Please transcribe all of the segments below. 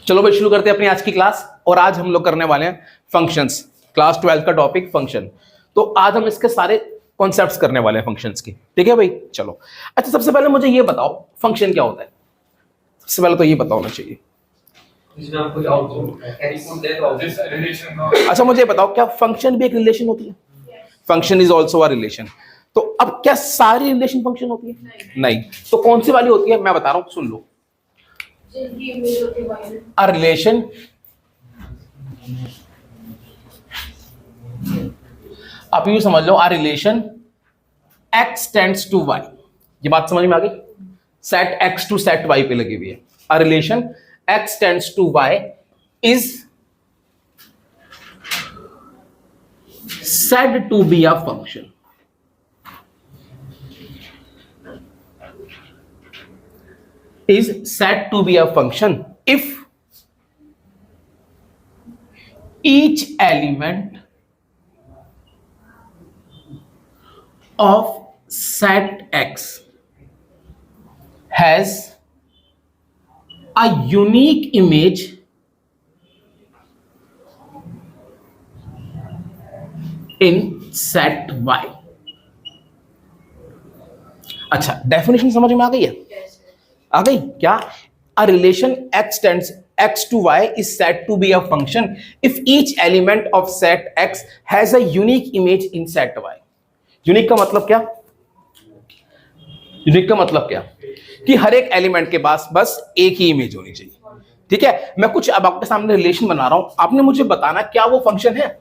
चलो भाई शुरू करते हैं अपनी आज की क्लास। और आज हम लोग करने वाले हैं फंक्शंस, क्लास 12 का टॉपिक फंक्शन। तो आज हम इसके सारे कॉन्सेप्ट्स करने वाले हैं फंक्शंस की, ठीक है भाई। चलो अच्छा, सबसे पहले मुझे ये बताओ फंक्शन क्या होता है। सबसे पहले तो ये पता होना चाहिए। अच्छा मुझे बताओ, क्या फंक्शन भी एक रिलेशन होती है? Function is also a relation. तो अब क्या सारी रिलेशन फंक्शन होती है? नहीं। तो कौन सी वाली होती है मैं बता रहा हूं, सुन लो। A relation आप यूं समझ लो, a relation x tends to y। ये बात समझ में आ गई? set x to set y पे लगी हुई है। A relation x tends to y is said to be a function। is said to be a function if each element of set x has a unique image in set y। अच्छा, definition समझ में आ गई है? आ गई क्या? A relation x tends x to y is said to be a function if each element of set x has a unique image in set y। Unique का मतलब क्या? यूनिक का मतलब क्या? कि हर एक एलिमेंट के पास बस एक ही इमेज होनी चाहिए। ठीक है, मैं कुछ अब आपके सामने रिलेशन बना रहा हूं, आपने मुझे बताना क्या वो फंक्शन है।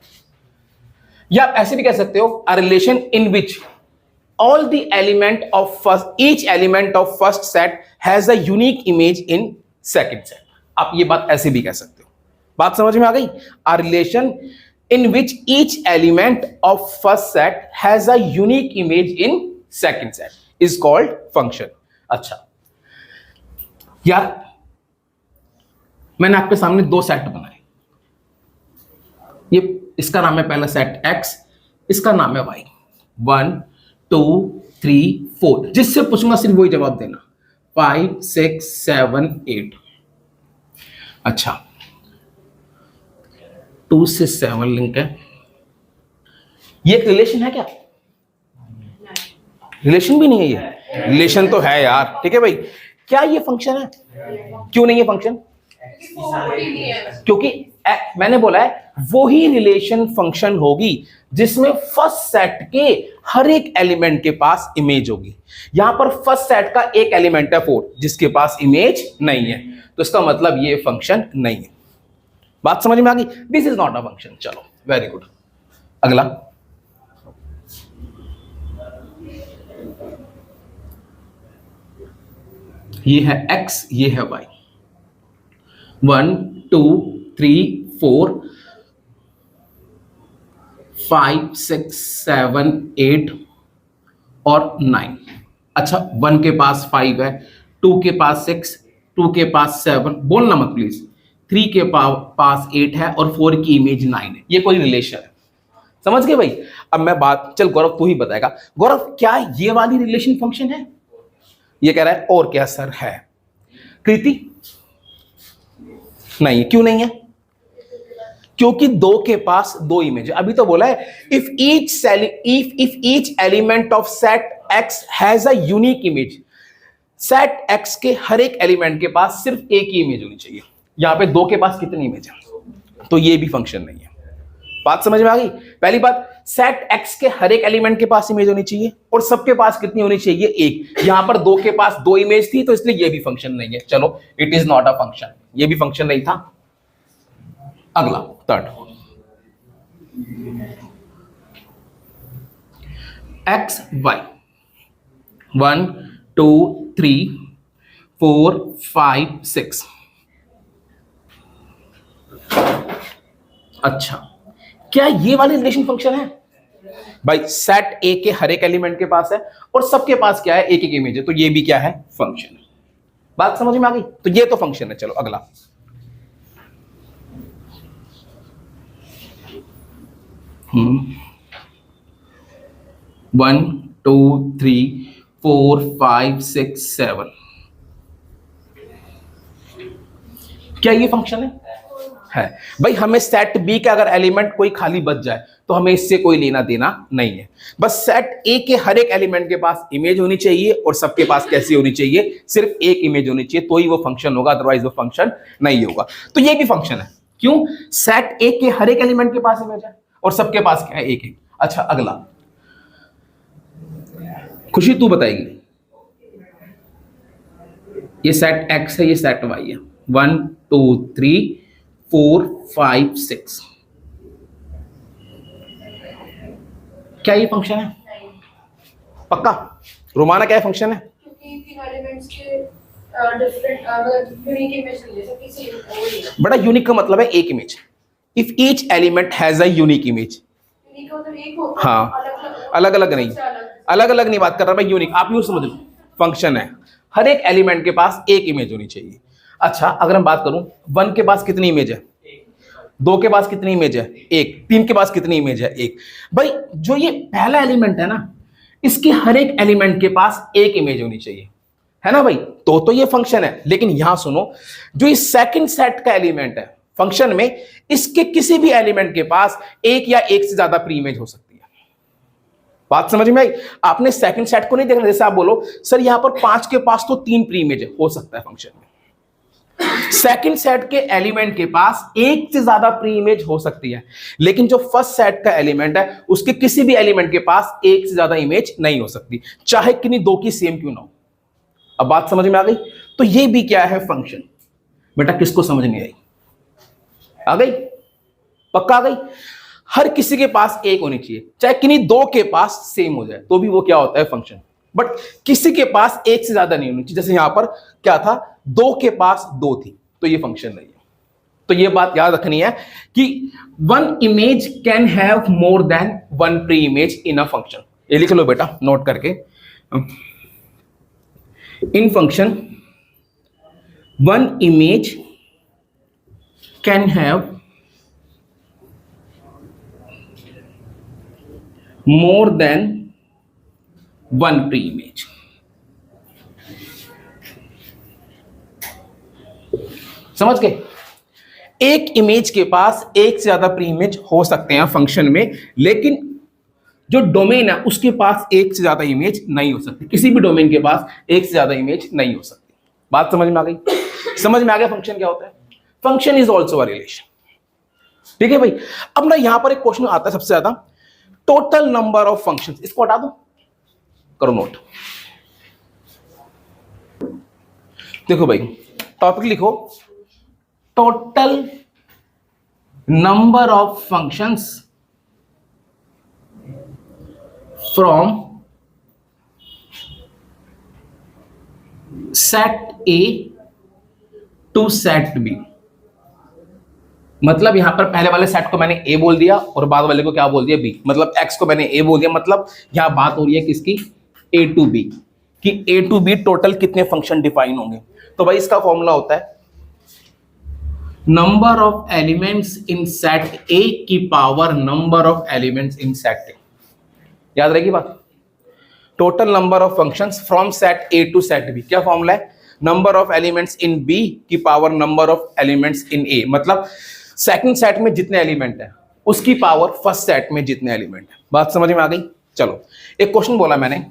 या आप ऐसे भी कह सकते हो, a relation in which all the element of each element of first set has a unique image in second set। आप ये बात ऐसे भी कह सकते हो। बात समझ में आ गई? A relation in which each element of first set has a unique image in second set is called function। अच्छा यार, मैंने आपके सामने दो सेट बनाए। ये इसका नाम है पहला सेट x, इसका नाम है y। 1 2 3 4, जिससे पूछूंगा सिर्फ वही जवाब देना। 5 6 7 8। अच्छा, 2 से 7 लिंक है। ये एक रिलेशन है क्या? रिलेशन भी नहीं है ये। रिलेशन तो है यार, ठीक है भाई। क्या ये फंक्शन है? क्यों नहीं है फंक्शन? क्योंकि मैंने बोला है वो ही रिलेशन फंक्शन होगी जिसमें फर्स्ट सेट के हर एक एलिमेंट के पास इमेज होगी। यहां पर फर्स्ट सेट का एक एलिमेंट है 4 जिसके पास इमेज नहीं है, तो इसका मतलब ये फंक्शन नहीं है। बात समझ में आ गई? This is not a function. चलो वेरी गुड, अगला। ये है x, ये है y। 1 2 3 4 5 6 7 8 और 9। अच्छा, 1 के पास 5 है, 2 के पास 6, 2 के पास 7, बोलना मत प्लीज। 3 के पास 8 है और 4 की इमेज 9 है। ये कोई रिलेशन है? समझ गए भाई? अब मैं बात, चल गौरव तू ही बताएगा। गौरव, क्या ये वाली रिलेशन फंक्शन है? ये कह रहा है और क्या सर है। कृति, नहीं। क्यों नहीं है? क्योंकि 2 के पास 2 इमेज। अभी तो बोला है if each element of set x has a unique image. Set x के हर एक एलिमेंट के पास सिर्फ एक ही इमेज होनी चाहिए। यहां पे 2 के पास कितनी इमेज है? तो ये भी फंक्शन नहीं है। बात समझ में आ गई? पहली बात, सेट x के हर एक एलिमेंट के पास इमेज होनी चाहिए और सबके पास कितनी होनी चाहिए? एक। यहां पर 2 के पास 2 इमेज थी, तो इसलिए ये भी फंक्शन नहीं है। चलो, it is not a function, ये भी फंक्शन नहीं था। अगला थर्ड, x y। 1 2 3 4 5 6। अच्छा, क्या ये वाली रिलेशन फंक्शन है? भाई सेट ए के हर एक एलिमेंट के पास है और सबके पास क्या है? एक एक इमेज है, तो ये भी क्या है? फंक्शन है। बात समझ में आ गई? तो ये तो फंक्शन है। चलो अगला। One two three 4 5 6 7। क्या ये फंक्शन है भाई। हमें सेट बी का अगर एलिमेंट कोई खाली बच जाए तो हमें इससे कोई लेना देना नहीं है। बस सेट ए के हर एक एलिमेंट के पास इमेज होनी चाहिए और सबके पास कैसी होनी चाहिए, सिर्फ एक इमेज होनी चाहिए, तो ही वो फंक्शन होगा, अदरवाइज वो फंक्शन नहीं होगा। तो ये भी फंक्शन है। क्यों? सेट ए के हर एक एलिमेंट के पास इमेज है और सबके पास क्या है, एक एक। अच्छा अगला, खुशी तू बताएगी। ये सेट एक्स है, ये सेट वाई है, 1 2 3 4 5 6। क्या ये फंक्शन है? पक्का? रोमाना क्या है फंक्शन है? क्योंकि तीन एलिमेंट्स के डिफरेंट यूनिक इमेज ले सकते हैं। बड़ा यूनिक का मतलब है एक image. If each element has a unique image. Unique का मतलब एक होता है, हाँ, अलग अलग नहीं, अलग अलग नहीं बात कर रहा मैं, यूनिक आप यूं समझ लो, फंक्शन है हर एक एलिमेंट के पास एक इमेज होनी चाहिए। अच्छा अगर मैं बात करूं 1 के पास कितनी इमेज है, 2 के पास कितनी इमेज है, 1, 3 के पास कितनी इमेज है, 1। भाई जो ये पहला एलिमेंट है ना, इसके हर एक एलिमेंट के पास एक इमेज होनी चाहिए, है ना भाई। तो ये फंक्शन है। लेकिन यहां सुनो, जो इस सेकंड सेट का एलिमेंट है फंक्शन में, इसके किसी भी एलिमेंट के पास एक या एक से ज्यादा प्री इमेज हो सकती है। बात समझ में आई? आपने सेकंड सेट को नहीं देखना। जैसे आप बोलो सर यहां पर 5 के पास तो 3 प्री इमेज हो सकता है फंक्शन में। सेकंड सेट के एलिमेंट के पास एक से ज्यादा प्री इमेज हो सकती है, लेकिन जो फर्स्ट सेट का एलिमेंट है उसके किसी भी एलिमेंट के पास एक से ज्यादा इमेज नहीं हो सकती, चाहे किन्हीं दो की सेम क्यों ना हो। अब बात समझ में आ गई? तो ये भी क्या है, फंक्शन। बेटा किसको समझ नहीं आई? आ गई? पक्का आ गई? हर किसी के पास एक होनी चाहिए, चाहे किन्हीं दो के पास सेम हो जाए तो भी वो क्या होता है, फंक्शन। बट किसी के पास एक से ज्यादा नहीं होनी चाहिए। जैसे यहां पर क्या था, 2 के पास 2 थी, तो ये फंक्शन नहीं है। तो ये बात याद रखनी है कि one image can have more than one pre image in a function. ये लिख लो बेटा नोट करके। In function one image can have more than one pre-image। समझ गए? एक इमेज के पास एक से ज्यादा प्री इमेज हो सकते हैं फंक्शन में, लेकिन जो डोमेन है उसके पास एक से ज्यादा इमेज नहीं हो सकती। किसी भी डोमेन के पास एक से ज्यादा इमेज नहीं हो सकती। बात समझ में आ गई? समझ में आ गया फंक्शन क्या होता है? Function is also a relation. ठीक है भाई। अब ना यहां पर एक क्वेश्चन आता है सबसे ज्यादा, टोटल नंबर ऑफ फंक्शंस। इसको हटा दो, करो नोट। देखो भाई टॉपिक लिखो, total number of functions from set A to set B. मतलब यहां पर पहले वाले सेट को मैंने ए बोल दिया और बाद वाले को क्या बोल दिया, बी। मतलब एक्स को मैंने ए बोल दिया, मतलब यहां बात हो रही है किसकी, ए टू बी, कि ए टू बी टोटल कितने फंक्शन डिफाइन होंगे। तो भाई इसका फॉर्मूला होता है number of elements in set A की power number of elements in set A. याद रहेगी बात? Total number of functions from set A to set B. क्या फॉर्मूला है? Number of elements in B की power number of elements in A. मतलब second set में जितने element है उसकी पावर फर्स्ट सेट में जितने एलिमेंट है। बात समझ में आ गई? चलो एक क्वेश्चन बोला मैंने,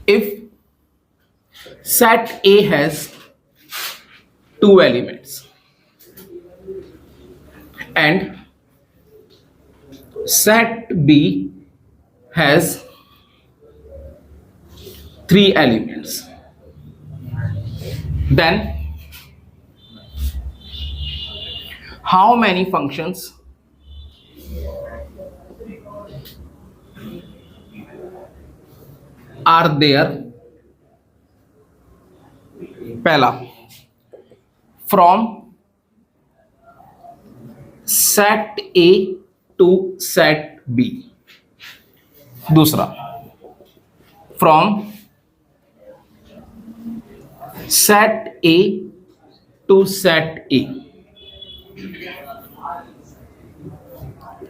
if set A has 2 elements and set B has 3 elements, then how many functions are there? पहला, from set A to set B। दूसरा, from set A to set A।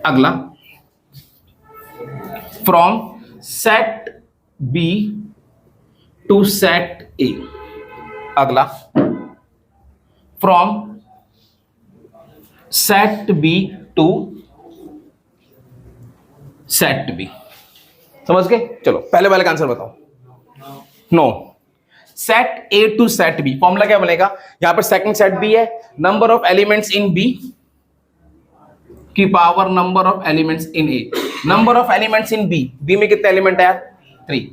अगला, from set B to set A। अगला, from set B to set B. समझ गए? चलो पहले वाले का आंसर बताओ। No, set A to set B, formula क्या बनेगा? यहां पर सेकंड सेट बी है, number of elements in B की power number of elements in A. Number of elements in B, B में कितने एलिमेंट है? 3,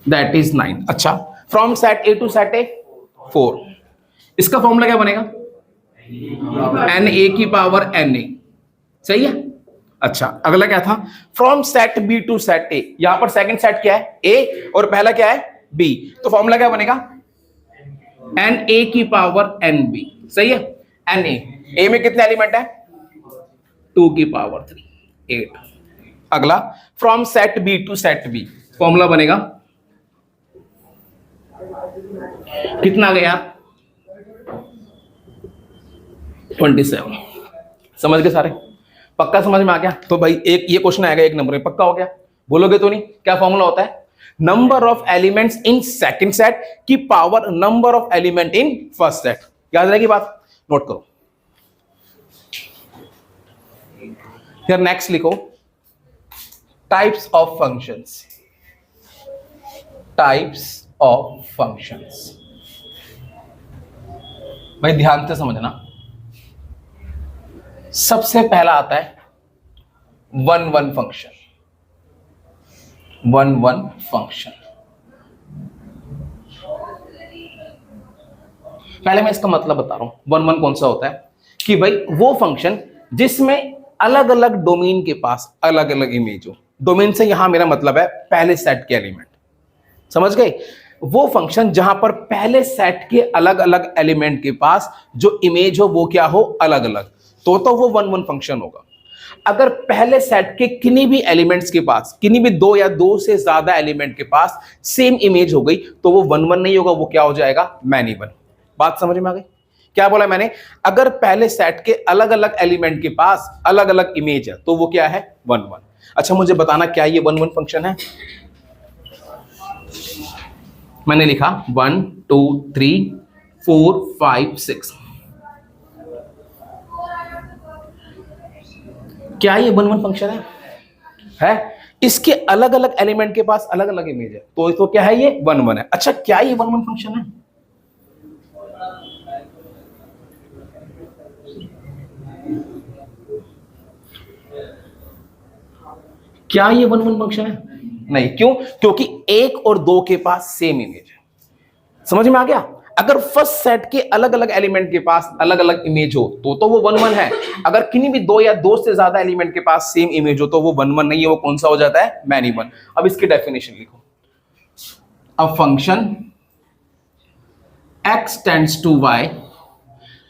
दैट इज 9। अच्छा, from set A to set A 4। इसका फॉर्मूला क्या बनेगा? एन ए की पावर एन ए। सही है? अच्छा, अगला क्या था? From set B to set A. यहां पर सेकंड सेट क्या है? ए, और पहला क्या है? बी। तो फॉर्मूला क्या बनेगा? एन ए की पावर एन बी। सही है? एन ए में कितने एलिमेंट है? 2 की पावर 3, 8। अगला, from set B to set B, formula बनेगा कितना गया? 27। समझ गए सारे? पक्का समझ में आ गया? तो भाई एक ये क्वेश्चन आएगा 1 नंबर में, पक्का हो गया? बोलोगे तो नहीं? क्या फॉर्मूला होता है? Number of elements in second set की power number of element in first set. याद रहेगी बात? नोट करो। फिर नेक्स्ट लिखो, types of functions. Types of functions, भाई ध्यान से समझना। सबसे पहला आता है 1-1 फंक्शन। 1-1 फंक्शन, पहले मैं इसका मतलब बता रहा हूं। 1-1 कौन सा होता है? कि भाई वो फंक्शन जिसमें अलग अलग डोमेन के पास अलग अलग इमेज हो। डोमेन से यहां मेरा मतलब है पहले सेट के एलिमेंट। समझ गए? वो फंक्शन जहां पर पहले सेट के अलग अलग एलिमेंट के पास जो इमेज हो वो क्या हो? अलग अलग, तो वो 1-1 फंक्शन होगा। अगर पहले सेट के किन्हीं भी एलिमेंट्स के पास, किन्हीं भी 2 या 2 से ज्यादा एलिमेंट के पास सेम इमेज हो गई तो वो 1-1 नहीं होगा, वो क्या हो जाएगा? मैनी 1। बात समझ में आ गई? क्या बोला मैंने? अगर पहले सेट के अलग अलग एलिमेंट के पास अलग अलग इमेज है तो वो क्या है? 1-1। अच्छा, मुझे बताना क्या ये 1-1 फंक्शन है? मैंने लिखा 1 2 3 4 5 6। क्या ये 1-1 फंक्शन है? इसके अलग अलग एलिमेंट के पास अलग अलग इमेज है तो क्या है? ये 1-1 है। अच्छा, क्या ये 1-1 फंक्शन है? क्या ये 1-1 फंक्शन है? नहीं। क्यों? क्योंकि 1 और 2 के पास सेम इमेज है। समझ में आ गया? अगर फर्स्ट सेट के अलग अलग एलिमेंट के पास अलग अलग इमेज हो तो वो 1-1 है। अगर किन्हीं भी 2 या 2 से ज्यादा एलिमेंट के पास सेम इमेज हो तो वो 1-1 नहीं है, वो कौन सा हो जाता है? मैनी 1। अब इसकी डेफिनेशन लिखो। A function x tends to y,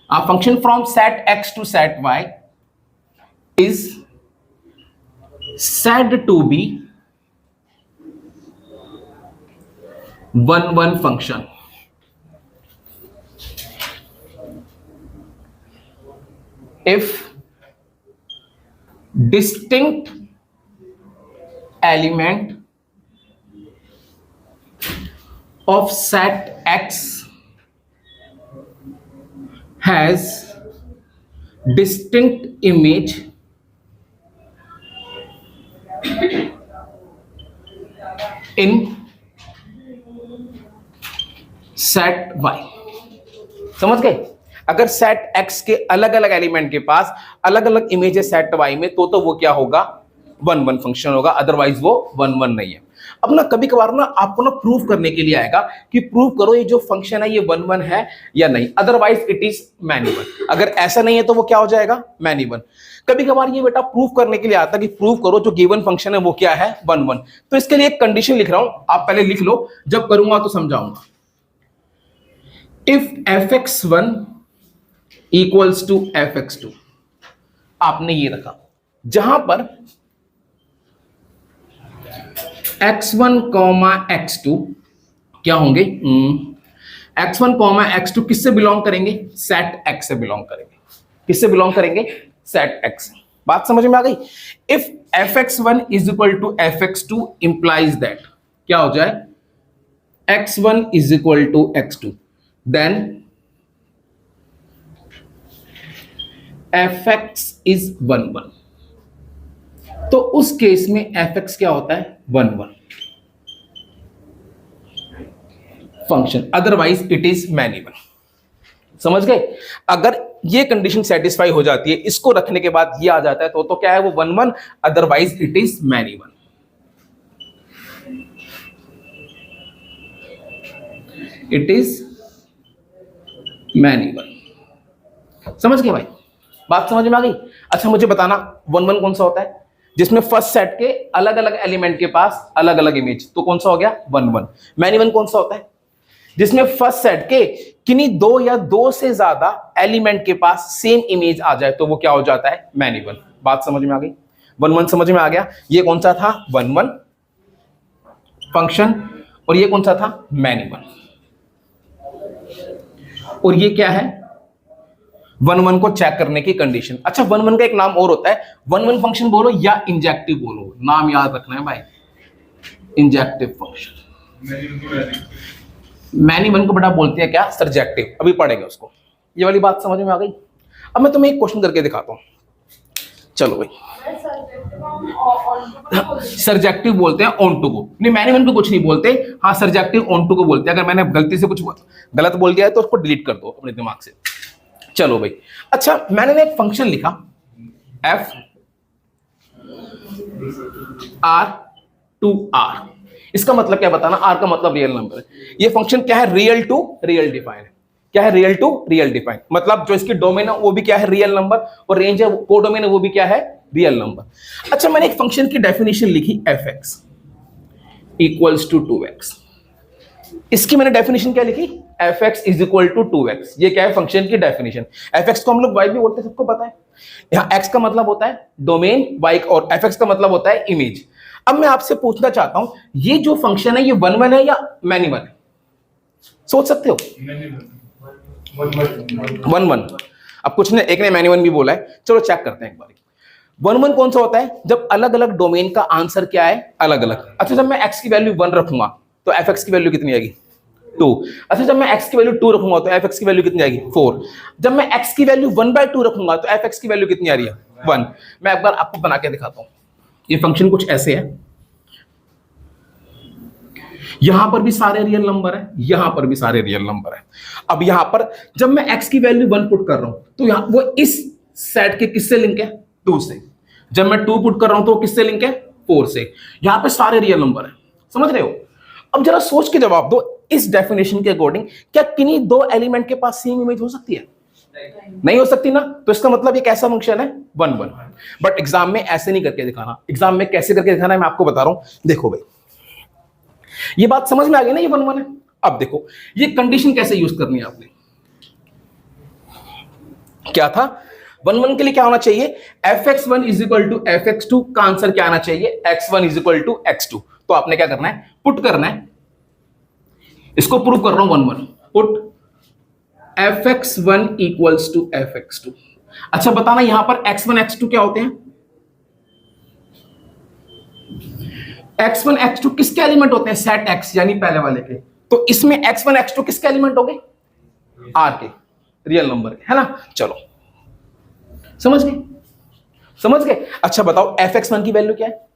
a function from set x to set y is said to be 1-1 function if distinct element of set X has distinct image in set y। समझ गए? अगर set x के अलग अलग element के पास अलग अलग image है सेट y में तो वो क्या होगा? 1-1 फंक्शन होगा, अदरवाइज वो 1-1 नहीं है। अब ना कभी कभार ना आपको ना प्रूव करने के लिए आएगा कि प्रूव करो ये जो फंक्शन है ये 1-1 है या नहीं, अदरवाइज इट इज मैनी 1। अगर ऐसा नहीं है तो वो क्या हो जाएगा? मैनी 1। कभी कभार ये बेटा प्रूव करने के लिए आता है कि प्रूव करो जो गिवन फंक्शन है वो क्या है? 1-1। तो इसके लिए एक कंडीशन लिख रहा हूं, आप पहले लिख लो, जब करूंगा तो समझाऊंगा। If fx1 equals to fx2, आपने ये रखा जहां पर x1, x2 क्या होंगे? x1, x2 किससे बिलोंग करेंगे? सेट x से बिलोंग करेंगे। किससे बिलोंग करेंगे? Set x। बात समझ में आ गई? If fx1 is equal to fx2 implies that क्या हो जाए? x1 is equal to x2, then F X is 1 1, तो उस केस में एफ एक्स क्या होता है 1 1 function, otherwise it is man even. समझ गए? अगर ये कंडीशन सेटिस्फाई हो जाती है, इसको रखने के बाद ये आ जाता है, तो क्या है वो 1 1, otherwise it is man even. It is man even. समझ गए भाई? बात समझ में आ गई? अच्छा मुझे बताना 1 1 कौन सा होता है जिसमें फर्स्ट सेट के अलग अलग एलिमेंट के पास अलग अलग इमेज, तो कौन सा हो गया 1 1। मैन इवन कौन सा होता है जिसमें फर्स्ट सेट के किन्हीं 2 या 2 से ज्यादा एलिमेंट के पास सेम इमेज आ जाए, तो वो क्या हो जाता है मैन इवन। बात समझ में आ गई? 1 1 समझ में आ गया। ये कौन सा था 1 1 फंक्शन, और ये कौन सा था मैन इवन। और ये क्या है 1 1 को चेक करने की कंडीशन। अच्छा 1 1 का एक नाम और होता है, 1 1 फंक्शन बोलो या इंजेक्टिव बोलो, नाम याद रखना है भाई, इंजेक्टिव फंक्शन। मैन इवन को बड़ा बोलते हैं क्या सरजेक्टिव, अभी पढ़ेंगे उसको। ये वाली बात समझ में आ गई? अब मैं तुम्हें एक क्वेश्चन करके दिखाता हूं, चलो भाई। सरजेक्टिव बोलते हैं ऑन टू को, नहीं मैन इवन को कुछ नहीं बोलते, हाँ सरजेक्टिव ऑन टू को बोलते हैं। अगर मैंने गलती से कुछ गलत बोल दिया है तो उसको डिलीट कर दो अपने दिमाग से। चलो भाई, अच्छा मैंने एक फंक्शन लिखा एफ आर टू आर, इसका मतलब क्या बताना, आर का मतलब रियल नंबर है। ये फंक्शन क्या है रियल टू रियल डिफाइन है। क्या है रियल टू रियल डिफाइन, मतलब जो इसकी डोमेन है वो भी क्या है रियल नंबर, और रेंज है को डोमेन है वो भी क्या है रियल नंबर। अच्छा मैंने एक फंक्शन की डेफिनेशन लिखी F x equals to 2x, इसकी मैंने डेफिनेशन क्या लिखी F X is equal to 2x। ये क्या है फंक्शन की डेफिनेशन। एफ एक्स को हम लोग y भी बोलते हैं, सबको पता है। यहाँ x का मतलब होता है डोमेन, y और एफ एक्स का मतलब होता है इमेज। अब मैं आपसे पूछना चाहता हूं ये जो फंक्शन है ये 1 1 है या मैन इवन है, सोच सकते हो? 1 1। अब कुछ ने एक ने मैन इवन भी बोला है, चलो चेक करते हैं एक बार। 1 1 कौन सा होता है जब अलग अलग डोमेन का आंसर क्या है अलग अलग। अच्छा जब मैं x की वैल्यू 1 रखूंगा तो एफ एक्स की वैल्यू कितनी आएगी 2। अच्छा जब मैं x की वैल्यू 2 रखूंगा तो एफ एक्स की वैल्यू कितनी आएगी 4। जब मैं x की वैल्यू 1/2 रखूंगा तो एफ एक्स की वैल्यू कितनी आ रही है 1। मैं एक बार आपको बना के दिखाता हूं। ये फंक्शन कुछ ऐसे है, यहां पर भी सारे रियल नंबर है, यहां पर भी सारे रियल नंबर है। अब यहां पर जब मैं x की वैल्यू 1 पुट कर रहा हूं तो यहां वो इस सेट के किससे लिंक है 2 से। जब मैं 2 पुट कर रहा हूं तो किससे लिंक है 4 से। यहां पे सारे रियल नंबर है, समझ रहे हो? अब जरा सोच के जवाब दो, इस डेफिनेशन के अकॉर्डिंग क्या किन्हीं 2 एलिमेंट के पास सेम इमेज हो सकती है? नहीं हो सकती ना। तो इसका मतलब ये कैसा फंक्शन है 1 1। बट एग्जाम में ऐसे नहीं करके दिखाना। एग्जाम में कैसे करके दिखाना है मैं आपको बता रहा हूं। देखो भाई ये बात समझ में आ गई ना, ये 1 1 है। अब देखो ये कंडीशन कैसे यूज करनी है आपने। क्या था 1 1 के लिए क्या होना चाहिए fx1 is equal to fx2 का आंसर क्या आना चाहिए x1 is equal to x2। तो आपने क्या करना है पुट करना है, इसको प्रूव कर रहा हूं 1 1 put fx1 equals to fx2। अच्छा बताना यहां पर x1 x2 क्या होते हैं? x1 x2 किसके एलिमेंट होते हैं सेट x यानी पहले वाले के। तो इसमें x1 x2 किसके एलिमेंट हो गए r के रियल नंबर है ना। चलो समझ गए समझ गए। अच्छा बताओ fx1 की वैल्यू क्या है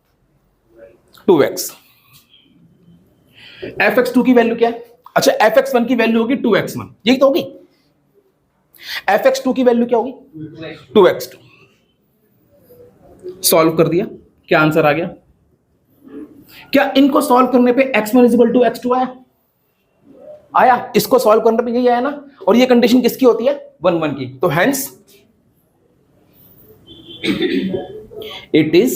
2x, fx2 की वैल्यू क्या है? अच्छा fx1 की वैल्यू होगी 2x1, यही तो होगी। fx2 की वैल्यू क्या होगी 2x2। सॉल्व कर दिया, क्या आंसर आ गया? क्या इनको सॉल्व करने पे x1 इक्वल टू x2 आया? आया। इसको सॉल्व करने पे यही आया ना। और ये कंडीशन किसकी होती है 1 1 की। तो हेंस इट इज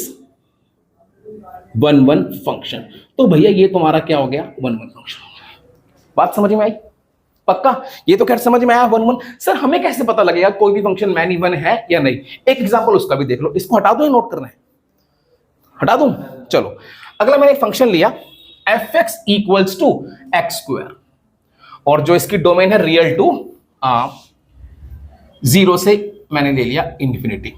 1 1 फंक्शन। तो भैया ये तुम्हारा क्या हो गया 1 1 फंक्शन हो गया। बात समझ में आई पक्का? ये तो खैर समझ में आया 1 1। सर हमें कैसे पता लगेगा कोई भी फंक्शन मैन इवन है या नहीं? एक एग्जांपल उसका भी देख लो। इसको हटा दो या नोट करना है? हटा दूं? चलो अगला मैंने एक फंक्शन लिया fx equals to X square, और जो इसकी डोमेन है रियल टू 0 से मैंने ले लिया इंफिनिटी।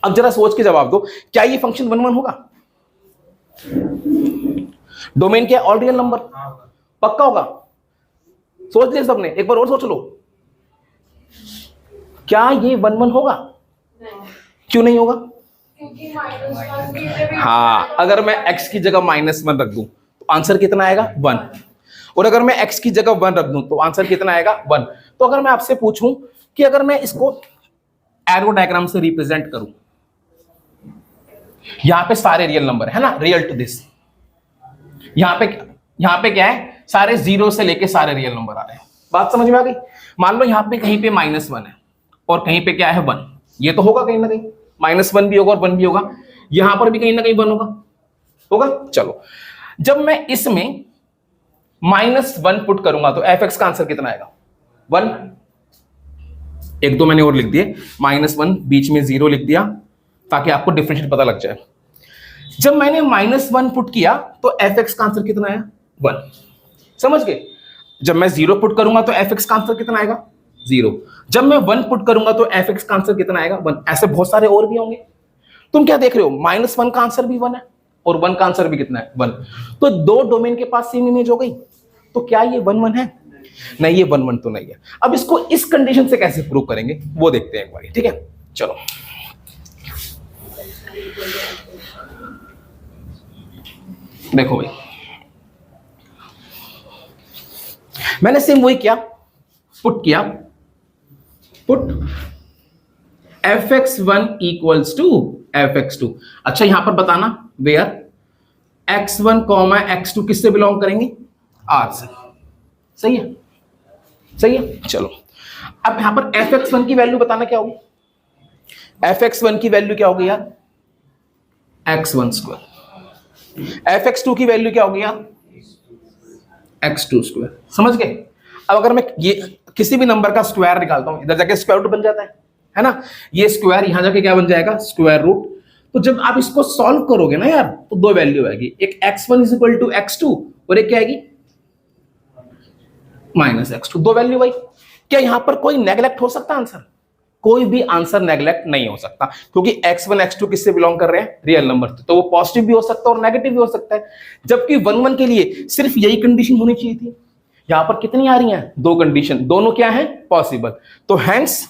अब जरा सोच के जवाब दो, क्या ये फंक्शन 1 1 होगा? डोमेन क्या है ऑल रियल नंबर, पक्का होगा? सोच लिया सबने? एक बार और सोच लो, क्या ये 1 1 होगा? नहीं, क्यों नहीं होगा? क्योंकि -1 भी हाँ, अगर मैं x की जगह -1 रख दूं तो आंसर कितना आएगा? 1। और अगर मैं x की जगह 1 रख दूं तो आंसर कितना आएगा? 1। तो अगर मैं आपसे पूछूं कि अगर मैं इसको एरो डायग्राम से रिप्रेजेंट करूं, यहां पे सारे रियल नंबर है ना, रियल टू दिस। यहां पे क्या है? सारे 0 से लेके सारे रियल नंबर आ रहे हैं। बात समझ में आ गई? मान लो यहां पे कहीं पे -1 है और कहीं पे क्या है? 1। ये तो होगा कहीं ना कहीं, -1 भी होगा और 1 भी होगा। यहां पर भी कहीं ना कहीं 1 होगा। चलो, जब मैं इसमें -1 पुट करूंगा तो f(x) का आंसर कितना आएगा? 1। एक दो मैंने और लिख दिए, -1 बीच में 0 लिख दिया ताकि आपको डिफरेंशिएट पता लग जाए। जब मैंने -1 पुट किया तो f(x) का आंसर कितना आया? 1। समझ गए? जब मैं 0 पुट करूंगा तो f(x) का आंसर कितना आएगा? 0। जब मैं 1 पुट करूंगा तो f(x) का आंसर कितना आएगा? 1। ऐसे बहुत सारे और भी होंगे। तुम क्या देख रहे हो? -1 का आंसर भी 1 है और 1 का आंसर भी कितना है? 1। तो दो डोमेन के पास सेम इमेज हो गई। तो क्या ये 1 1 है? नहीं, ये 1 1 तो नहीं है। अब इसको इस कंडीशन से कैसे प्रूव करेंगे वो देखते हैं एक बार, ठीक है? चलो, देखो भाई, मैंने सेम वही किया, put f(x1) equals to f(x2). अच्छा, यहां पर बताना वेयर x1, x2 किससे बिलोंग करेंगे? R से। सही है? चलो, अब यहां पर f(x1) की वैल्यू बताना क्या होगी? f(x1) की वैल्यू क्या होगी यार? x1²। f(x2) की वैल्यू क्या होगी यार? x2²। समझ गए? अब अगर मैं ये किसी भी नंबर का स्क्वायर निकालता हूं, इधर जाके स्क्वायर रूट बन जाता है ना? ये स्क्वायर यहां जाके क्या बन जाएगा? Square root. तो जब आप इसको सॉल्व करोगे ना यार, तो दो वैल्यू आएगी, एक x1 = x2 और एक क्या आएगी? -x2। दो वैल्यू भाई। क्या यहां पर कोई नेगलेक्ट हो सकता आंसर? कोई भी आंसर नेगलेक्ट नहीं हो सकता, क्योंकि x1 x2 किससे बिलोंग कर रहे हैं? रियल नंबर से। तो वो पॉजिटिव भी हो सकता है और नेगेटिव भी हो सकता है। जबकि 1 1 के लिए सिर्फ यही कंडीशन होनी चाहिए थी। यहां पर कितनी आ रही हैं? दो कंडीशन, दोनों क्या है? पॉसिबल। तो हेंस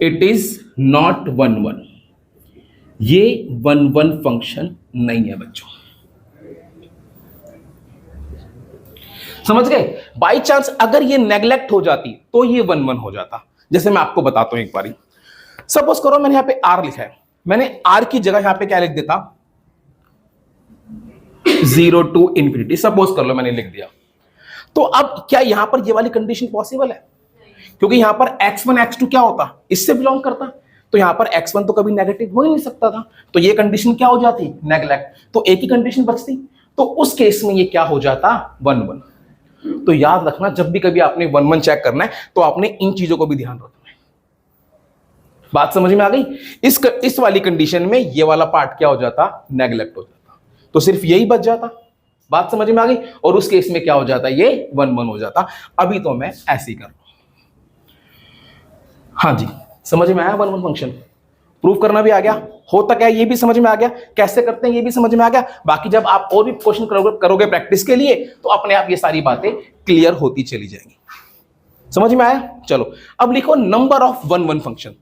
इट इज नॉट 1 1। ये 1 1 फंक्शन नहीं है बच्चों। समझ गए? बाई चांस अगर ये नेग्लेक्ट हो जाती तो ये 1 1 हो जाता। जैसे मैं आपको बताता हूं एक बारी। सपोज करो मैंने यहां पे r लिखा है, मैंने r की जगह यहां पे क्या लिख देता? 0 to ∞। सपोज कर लो मैंने लिख दिया। तो अब क्या यहां पर ये वाली कंडीशन पॉसिबल है? क्योंकि यहां पर x1 x2 क्या होता? इससे बिलोंग करता। तो यहां पर x1 तो कभी नेगेटिव हो ही नहीं सकता था। तो ये कंडीशन क्या हो जाती? नेग्लेक्ट। तो एक ही कंडीशन बचती। तो उस केस में ये क्या हो जाता? 1 1। तो याद रखना, जब भी कभी आपने 1 1 चेक करना है तो आपने इन चीजों को भी ध्यान रखना है। बात समझ में आ गई? इस वाली कंडीशन में ये वाला पार्ट क्या हो जाता? नेग्लेक्ट हो जाता। तो सिर्फ यही बच जाता। बात समझ में आ गई? और उस केस में क्या हो जाता? ये 1 1 हो जाता। अभी तो मैं ऐसे ही कर रहा हूं। हाँ जी, समझ में आया? 1 1 फंक्शन प्रूव करना भी आ गया, होता क्या है ये भी समझ में आ गया, कैसे करते हैं ये भी समझ में आ गया। बाकी जब आप और भी क्वेश्चन करोगे प्रैक्टिस के लिए तो अपने आप ये सारी बातें क्लियर होती चली जाएंगी। समझ में आया? चलो, अब लिखो नंबर ऑफ 1 1 फंक्शन।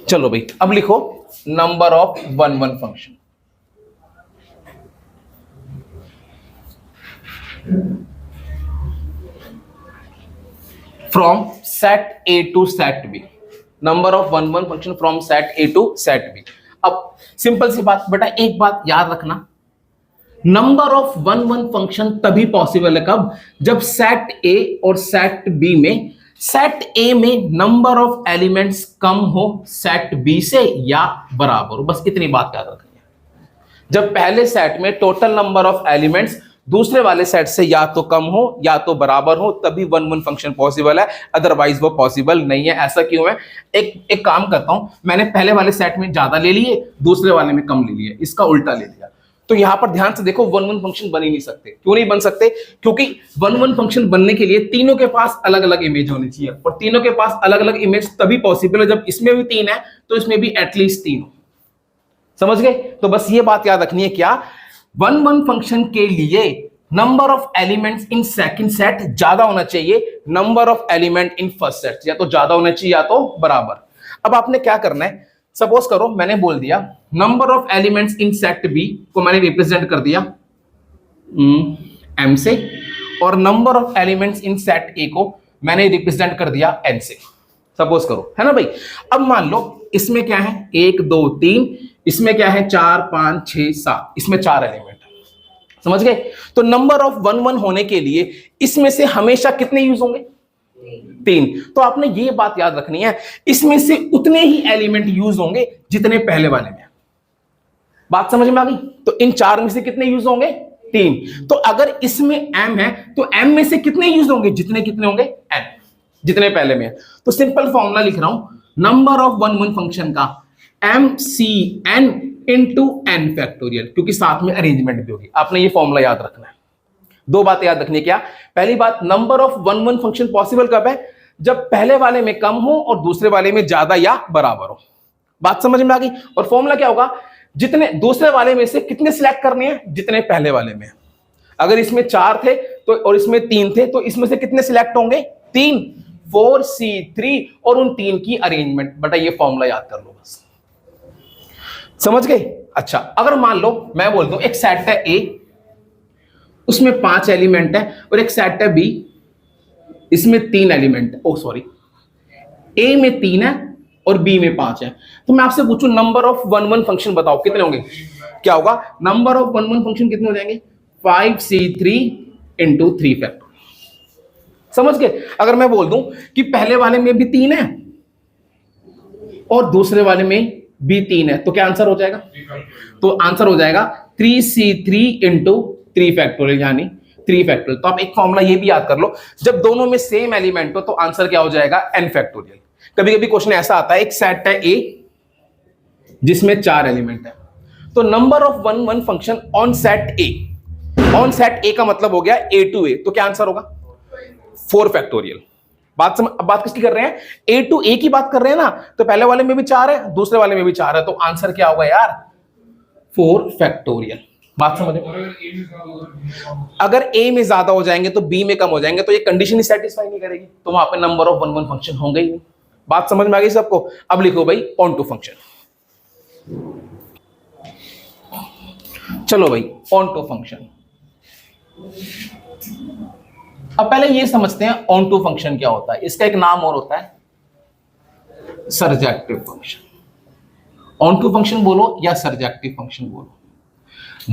चलो भाई, अब लिखो number of 1 1 function. From set A to set B। Number of 1 1 function from set A to set B। अब सिंपल सी बात बेटा, एक बात याद रखना, नंबर ऑफ 1 1 फंक्शन तभी पॉसिबल है कब? जब सेट A और सेट B में, सेट A में नंबर ऑफ एलिमेंट्स कम हो सेट B से या बराबर हो। बस इतनी बात याद रखनी है। जब पहले सेट में टोटल नंबर ऑफ एलिमेंट्स दूसरे वाले सेट से या तो कम हो या तो बराबर हो, तभी 1 1 फंक्शन पॉसिबल है, अदरवाइज वो पॉसिबल नहीं है। ऐसा क्यों है? एक काम करता हूं, मैंने पहले वाले सेट में ज्यादा ले लिए, दूसरे वाले में कम ले लिए, इसका उल्टा ले लिया। तो यहां पर ध्यान से देखो, 1 1 फंक्शन बन ही नहीं सकते। क्यों नहीं बन सकते? क्योंकि 1 1 फंक्शन बनने के लिए तीनों के पास अलग अलग इमेज होनी चाहिए, और तीनों के पास अलग अलग इमेज तभी पॉसिबल है जब इसमें भी 3 है तो इसमें भी एटलीस्ट 3 हो। समझ गए? तो बस ये बात याद रखनी है, क्या 1 1 फंक्शन के लिए number of elements in second set ज्यादा होना चाहिए number of element in first set, या तो ज्यादा होना चाहिए या तो बराबर। अब आपने क्या करना है, सपोज करो मैंने बोल दिया number of elements in set B को मैंने रिप्रेजेंट कर दिया m से, और number of elements in set A को मैंने रिप्रेजेंट कर दिया n से, सपोज करो, है ना भाई। अब मान लो इसमें क्या है 1 2 3, इसमें क्या है 4 5 6 7, इसमें 4 एलिमेंट, समझ गए। तो नंबर ऑफ 1 1 होने के लिए इसमें से हमेशा कितने यूज होंगे 3। तो आपने ये बात याद रखनी है, इसमें से उतने ही एलिमेंट यूज होंगे जितने पहले वाले में। बात समझ में आ गई। तो इन 4 में से कितने यूज होंगे 3। तो अगर इसमें m है तो m में से कितने यूज होंगे जितने कितने होंगे n, जितने पहले में है। तो सिंपल फॉर्मूला लिख रहा हूं नंबर ऑफ 1 1 फंक्शन का mcn इंटू n फैक्टोरियल, क्योंकि साथ में अरेंजमेंट भी होगी। आपने ये फॉर्मूला याद रखना है। 2 बातें याद रखनी है। क्या? पहली बात, नंबर ऑफ 1 1 फंक्शन पॉसिबल कब है, जब पहले वाले में कम हो और दूसरे वाले में ज्यादा या बराबर हो। बात समझ में आ गई। और फॉर्मूला क्या होगा, जितने दूसरे वाले में से कितने सिलेक्ट करने हैं जितने पहले वाले में। अगर इसमें 4 थे तो और इसमें 3 थे तो इसमें से कितने सिलेक्ट होंगे 3, 4c3 और उन 3 की अरेंजमेंट। बेटा ये फॉर्मूला याद कर लो बस, समझ गए। अच्छा, अगर मान लो मैं बोल दूं एक सेट है A, उसमें 5 एलिमेंट है, और एक सेट है B, इसमें 3 एलिमेंट है। ओ सॉरी, A में 3 है और B में 5 है। तो मैं आपसे पूछूं नंबर ऑफ 1 1 फंक्शन बताओ कितने होंगे। क्या होगा, नंबर ऑफ 1 1 फंक्शन कितने हो जाएंगे 5c3 इंटू 3 फैक्टर। समझ गए। अगर मैं बोल दूं कि पहले वाले में भी 3 है और दूसरे वाले में भी 3 है, तो क्या आंसर हो जाएगा, तो आंसर हो जाएगा 3c3 इंटू 3 फैक्टोरियल, यानी 3 फैक्टोरियल। तो आप एक फॉर्मूला ये भी याद कर लो, जब दोनों में सेम एलिमेंट हो तो आंसर क्या हो जाएगा n फैक्टोरियल। कभी कभी क्वेश्चन ऐसा आता है, एक सेट है A जिसमें 4 एलिमेंट है, तो number of 1 1 function on set A, on set A का मतलब हो गया A to A, तो क्या आंसर होगा 4 फैक्टोरियल। बात किसकी कर रहे हैं, A to A की बात कर रहे हैं ना। तो पहले वाले में भी 4 है, दूसरे वाले में भी 4 है, तो आंसर क्या होगा यार 4 फैक्टोरियल। बात समझ में। अगर A में ज्यादा हो जाएंगे तो B में कम हो जाएंगे, तो ये कंडीशन ही सेटिस्फाई नहीं करेगी, तो वहां पे नंबर ऑफ 1 1 फंक्शन होंगे ही नहीं। बात समझ में आ गई सबको। अब लिखो भाई ऑन टू फंक्शन। चलो भाई ऑन टू फंक्शन। अब पहले ये समझते हैं ऑन टू फंक्शन क्या होता है। इसका एक नाम और होता है surjective function. Onto function बोलो या सर्जेक्टिव फंक्शन बोलो।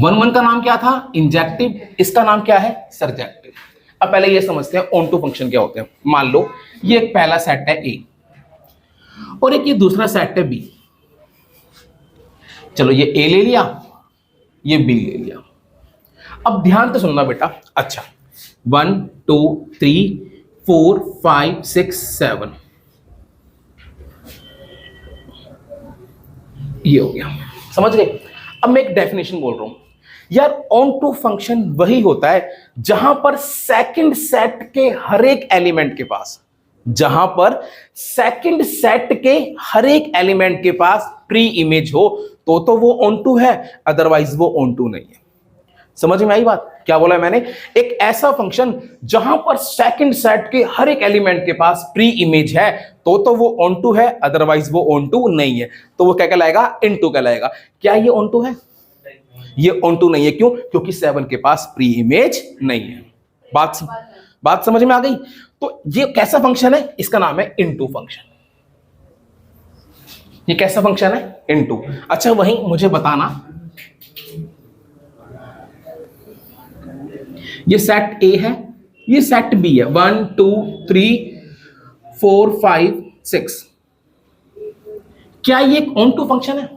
1 1 का नाम क्या था इंजेक्टिव, इसका नाम क्या है सर्जेक्टिव। अब पहले ये समझते हैं ऑन टू फंक्शन क्या होते हैं। मान लो ये एक पहला सेट है A और एक ये दूसरा सेट है B। चलो ये A ले लिया, ये B ले लिया। अब ध्यान से सुनना बेटा। अच्छा 1 2 3 4 5 6 7 ये हो गया, समझ गए। अब मैं एक डेफिनेशन बोल रहा हूं यार, ऑन टू फंक्शन वही होता है जहां पर सेकंड सेट के हर एक एलिमेंट के पास, जहां पर सेकंड सेट के हर एक एलिमेंट के पास प्री इमेज हो तो वो ऑन टू है, अदरवाइज वो ऑन टू नहीं है। समझ में आई बात। क्या बोला मैंने, एक ऐसा फंक्शन जहां पर सेकंड सेट के हर एक एलिमेंट के पास प्री इमेज है तो वो ऑन टू है, अदरवाइज वो ऑन टू नहीं है। तो वो क्या कहलाएगा इनटू कहलाएगा। क्या ये ऑन टू है, ये ऑन टू नहीं है। क्यों, क्योंकि 7 के पास प्री इमेज नहीं है। बात समझ में आ गई। तो ये कैसा फंक्शन है, इसका नाम है इनटू फंक्शन। ये कैसा फंक्शन है इनटू। अच्छा वहीं मुझे बताना, ये सेट A है, ये सेट B है। 1 2 3 4 5 6, क्या ये एक ऑन टू फंक्शन है?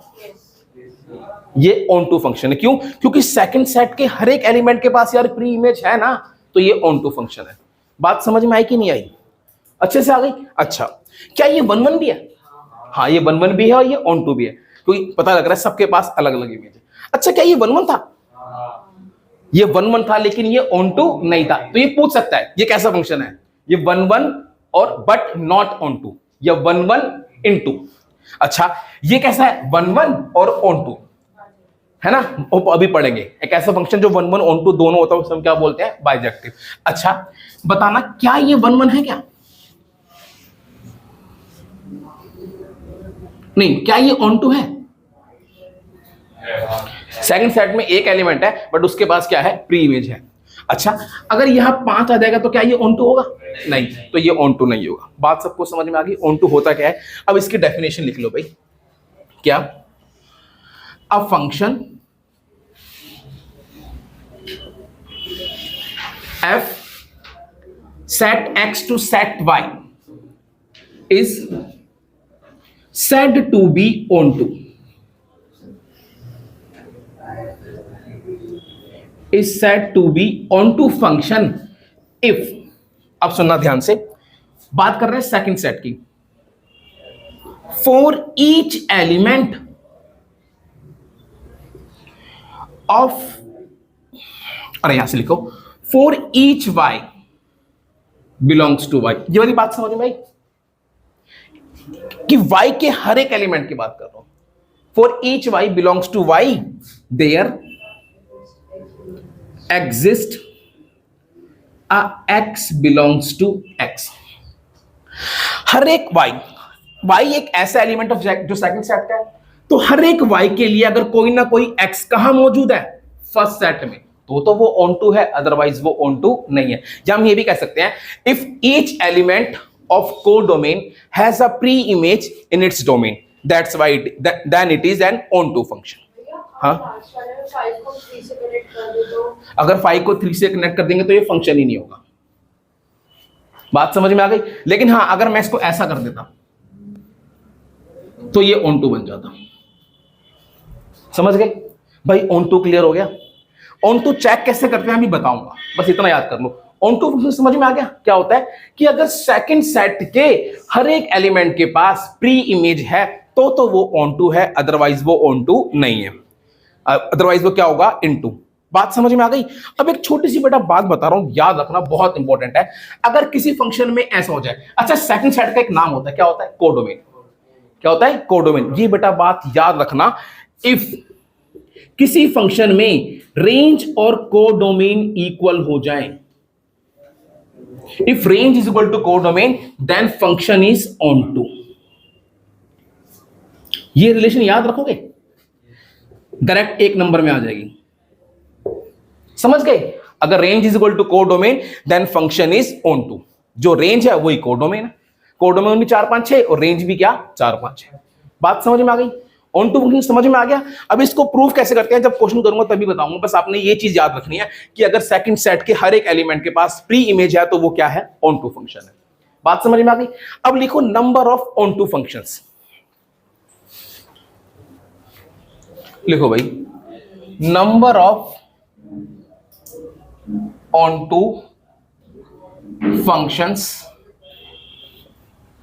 ये ऑन टू फंक्शन है। क्यों, क्योंकि सेकंड सेट के हर एक एलिमेंट के पास यार प्री इमेज है ना, तो ये ऑन टू फंक्शन है। बात समझ में आई कि नहीं आई, अच्छे से आ गई। अच्छा क्या ये 1 1 भी है? हाँ ये 1 1 भी है और ये ऑन टू भी है, क्योंकि पता लग रहा है सबके पास अलग अलग इमेज है। अच्छा क्या ये 1 1 था? ये 1 1 था लेकिन ये ऑन टू नहीं था। तो ये पूछ सकता है ये कैसा फंक्शन है, ये 1 1 और बट नॉट ऑन टू, या 1 1 इनटू। अच्छा ये कैसा है 1 1 और ऑन टू, है ना, वो अभी पढ़ेंगे। एक ऐसा फंक्शन जो 1 1 ऑन टू दोनों होता है उसे हम क्या बोलते हैं, बाइजेक्टिव। अच्छा बताना क्या ये 1 1 है क्या, नहीं क्या ये ऑन टू है? सेकंड सेट में एक एलिमेंट है बट उसके पास क्या है, प्री इमेज है। अच्छा अगर यहां 5 आ जाएगा तो क्या ये ऑन टू होगा? नहीं, तो ये ऑन टू नहीं होगा। बात सबको समझ में आ गई? ऑन टू होता क्या है? अब इसकी डेफिनेशन लिख लो भाई। क्या? A function f set x to set y is said to be onto, is said to be onto function if, अब सुनना ध्यान से, बात कर रहे हैं सेकंड सेट की। फॉर ईच एलिमेंट ऑफ, अरे यहां से लिखो, for each y belongs to y। ये वाली बात समझ में आई कि y के हर एक एलिमेंट की बात कर रहा हूं। For each y belongs to y there exist a x belongs to x। हर एक y एक ऐसा एलिमेंट ऑफ जो सेकंड सेट का है, तो हर एक y के लिए अगर कोई ना कोई x कहां मौजूद है, फर्स्ट सेट में, तो वो ऑन टू है, अदरवाइज वो ऑन टू नहीं है। या हम ये भी कह सकते हैं, if each element of codomain has a pre image in its domain, that's why then it is an onto function. हाँ, अगर 5 को 3 से कनेक्ट कर देंगे तो ये फंक्शन ही नहीं होगा। बात समझ में आ गई? लेकिन हाँ, अगर मैं इसको ऐसा कर देता तो ये ऑन टू बन जाता। समझ गए भाई? ऑन टू क्लियर हो गया? ऑन टू चेक कैसे करते हैं अभी बताऊंगा, बस इतना याद कर लो। ऑन टू फंक्शन समझ में आ गया? क्या होता है कि अगर सेकंड सेट के हर एक एलिमेंट के पास प्री इमेज है तो वो ऑन टू है, अदरवाइज वो ऑन टू नहीं है। अदरवाइज वो क्या होगा, इनटू। बात समझ में आ गई? अब एक छोटी सी बेटा बात बता रहा हूं, याद रखना, बहुत इंपॉर्टेंट है। अगर किसी फंक्शन में ऐसा हो जाए, अच्छा सेकंड सेट का एक नाम होता है, क्या होता है, कोडोमेन। क्या होता है, कोडोमेन। ये बेटा बात याद रखना, इफ किसी फंक्शन में रेंज और कोडोमेन इक्वल हो जाएं, if range is equal to codomain then function is onto. ये रिलेशन याद रखोगे, डायरेक्ट एक नंबर में आ जाएगी। समझ गए? अगर range is equal to codomain then function is onto. जो रेंज है वही कोडोमेन है, कोडोमेन भी 4 5 6 और रेंज भी क्या 4 5 6। बात समझ में आ गई? ऑन टू फंक्शन समझ में आ गया? अब इसको प्रूव कैसे करते हैं जब क्वेश्चन करूंगा तभी बताऊंगा। बस आपने ये चीज याद रखनी है कि अगर सेकंड सेट के हर एक एलिमेंट के पास प्री इमेज है तो वो क्या है, ऑन टू फंक्शन है। बात समझ में आ गई? अब लिखो number of onto functions. लिखो भाई, number of onto functions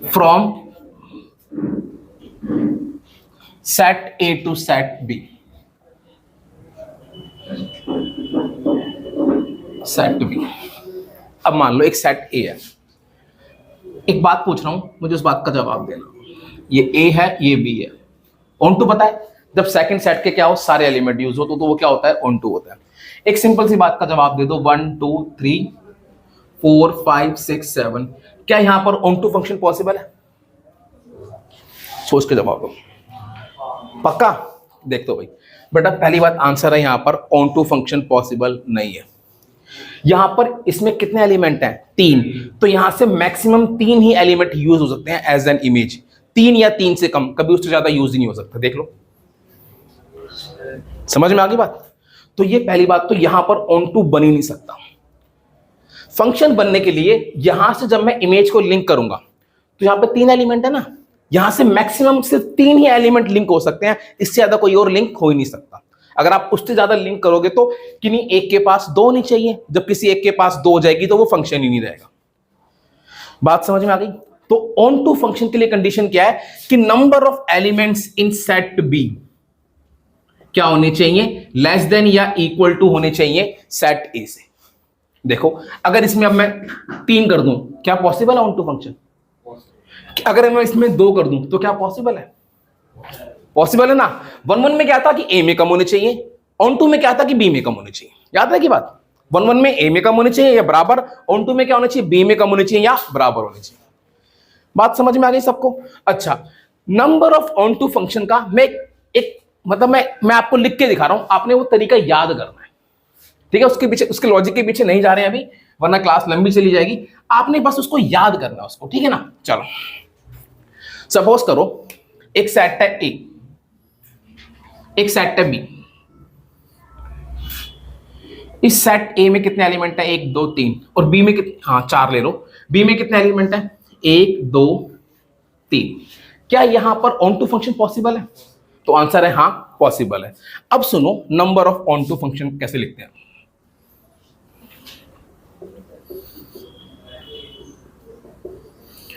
from set A to set B. Set B, अब मान लो एक सेट ए है, एक बात पूछ रहा हूं, मुझे उस बात का जवाब देना। ये ए है, ये बी है, ऑन टू पता है? जब सेकंड सेट के क्या हो, सारे एलिमेंट यूज हो तो वो क्या होता है, ऑन टू होता है। एक सिंपल सी बात का जवाब दे दो, 1 2 3 4 5 6 7, क्या यहां पर ऑन टू फंक्शन पॉसिबल है? सोच के जवाब दो, पक्का? देख दो भाई बेटा, पहली बात आंसर है, यहां पर ऑन टू फंक्शन पॉसिबल नहीं है। यहां पर इसमें कितने एलिमेंट हैं, 3, तो यहां से मैक्सिमम 3 ही एलिमेंट यूज हो सकते हैं एज एन इमेज। 3 या 3 से कम, कभी उससे ज्यादा यूज ही नहीं हो सकता। देख लो, समझ में आ गई बात? तो ये पहली बात, तो यहां पर ऑन टू बन ही नहीं सकता। फंक्शन बनने के लिए यहां से जब मैं इमेज को लिंक करूंगा तो यहां पर 3 एलिमेंट है ना, यहां से मैक्सिमम सिर्फ 3 ही एलिमेंट लिंक हो सकते हैं, इससे ज्यादा कोई और लिंक हो ही नहीं सकता। अगर आप उससे ज्यादा लिंक करोगे तो किन्हीं एक के पास 2 नहीं चाहिए, जब किसी एक के पास 2 हो जाएगी तो वो फंक्शन ही नहीं रहेगा। बात समझ में आ गई? तो ऑन टू फंक्शन के लिए कंडीशन क्या है कि number of elements in set B क्या होने चाहिए, लेस देन या इक्वल टू होने चाहिए सेट ए से। देखो, अगर इसमें अब मैं 3 कर दूं, क्या पॉसिबल है ऑन टू फंक्शन? अगर मैं इसमें 2 कर दूं तो क्या पॉसिबल है? पॉसिबल है ना। 1 1 में क्या था कि ए में कम होने चाहिए, ऑन टू में क्या था कि बी में कम होनी चाहिए, याद है की बात, 1 1 में ए में कम होनी चाहिए या बराबर, ऑन टू में क्या होना चाहिए, बी में कम होनी चाहिए या बराबर होनी चाहिए। बात समझ में आ गई सबको? अच्छा, number of onto function का मैं एक मतलब मैं आपको लिख के दिखा रहा हूं, आपने वो तरीका याद करना है, ठीक है? उसके पीछे, उसके लॉजिक के पीछे नहीं जा रहे हैं अभी, वरना क्लास लंबी चली जाएगी। आपने बस उसको याद करना है उसको, ठीक है ना? चलो, सपोज करो एक सेट है ए, एक सेट है बी। इस सेट ए में कितने एलिमेंट है, 1 2 3, और बी में कितने, हाँ 4 ले लो। बी में कितने एलिमेंट है, 1 2 3। क्या यहां पर ऑन टू फंक्शन पॉसिबल है? तो आंसर है हाँ, पॉसिबल है। अब सुनो, number of onto function कैसे लिखते हैं।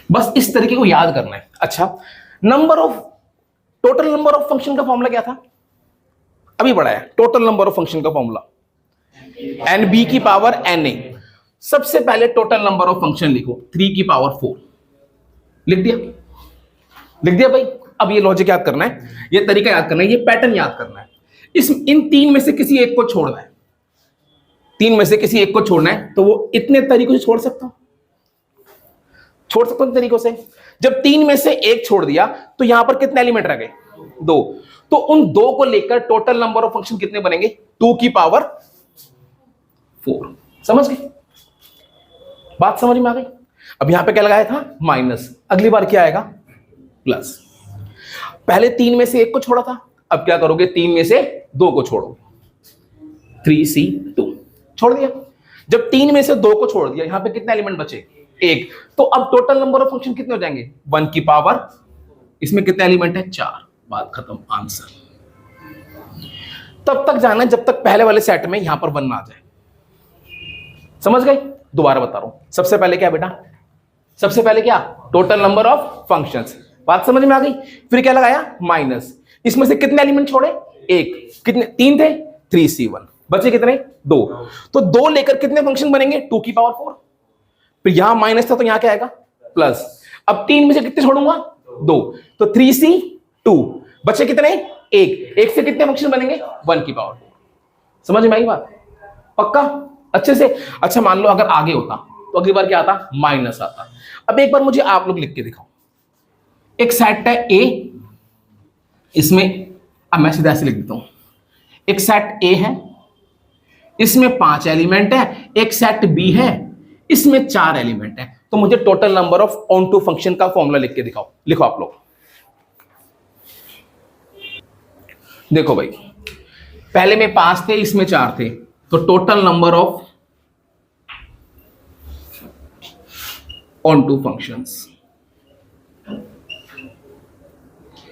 बस इस तरीके को याद करना है। अच्छा, number of, total number of function का फॉर्मूला क्या था, अभी बढ़ाया, टोटल नंबर ऑफ फंक्शन का फॉर्मूला एन बी की पावर एन ए। सबसे पहले टोटल नंबर ऑफ फंक्शन लिखो, 3 की पावर 4। लिख दिया, लिख दिया भाई। अब ये लॉजिक याद करना है, ये तरीका याद करना है, ये पैटर्न याद करना है। इन 3 में से किसी एक को छोड़ना है, 3 में से किसी एक को छोड़ना है, तो वो इतने तरीकों से छोड़ सकता हूं, छोड़ सकता हूं तरीकों से। जब 3 में से एक छोड़ दिया तो यहां पर कितने एलिमेंट रह गए, 2। तो उन 2 को लेकर टोटल नंबर ऑफ फंक्शन कितने बनेंगे, 2 की पावर 4। समझ गए? बात समझ में आ गई? अब यहां पे क्या लगाया था, माइनस, अगली बार क्या आएगा, प्लस। पहले 3 में से एक को छोड़ा था, अब क्या करोगे, 3 में से 2 को छोड़ो, 3c2 छोड़ दिया। जब 3 में से 2 को छोड़ दिया, यहां पे कितने एलिमेंट बचे, 1। तो अब टोटल नंबर ऑफ फंक्शन कितने हो जाएंगे, 1 की पावर, इसमें कितने एलिमेंट है, 4। बात खत्म, आंसर। तब तक जाना है जब तक पहले वाले सेट में यहां पर 1 ना आ जाए। समझ गए? दोबारा बता रहा हूं, सबसे पहले क्या बेटा, सबसे पहले क्या, टोटल नंबर ऑफ फंक्शंस। बात समझ में आ गई? फिर क्या लगाया, माइनस, इसमें से कितने एलिमेंट छोड़े, 1, कितने, 3 थे, 3c1, बचे कितने, 2। तो 2 लेकर कितने फंक्शन बनेंगे, 2 की पावर 4। फिर यहां माइनस था तो यहां क्या आएगा, प्लस। अब 3 में से कितने छोड़ूंगा, 2, तो 3c2, बचे कितने, 1 से कितने फंक्शन बनेंगे, 1 की पावर 4। समझ में आई बात? पक्का, अच्छे से? अच्छा, मान लो अगर आगे होता तो अगली बार क्या आता, माइनस आता। अब एक बार मुझे आप लोग लिख के दिखाओ, एक सेट है ए, इसमें, अब मैं सीधा ऐसे लिख देता हूं, एक सेट ए है, इसमें 5 एलिमेंट है, एक सेट बी है, इसमें 4 एलिमेंट है। तो मुझे total number of onto function का फॉर्मूला लिख के दिखाओ। लिखो आप लोग, देखो भाई, पहले में 5 थे, इसमें 4 थे, तो total number of onto functions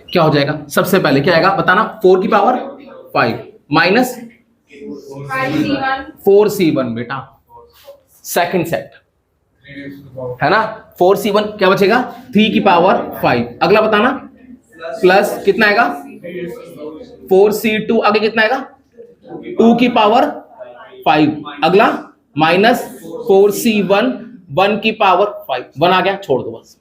क्या हो जाएगा, सबसे पहले क्या आएगा बताना, 4 की पावर 5 माइनस 4c1 बेटा, सेकंड सेट है ना, 4c1 क्या बचेगा, 3 की पावर 5। अगला बताना, प्लस कितना आएगा, 4c2, आगे कितना आएगा, 2 की पावर 5। अगला माइनस 4c1, 1 की पावर 5। 1 आ गया, छोड़ दो बस।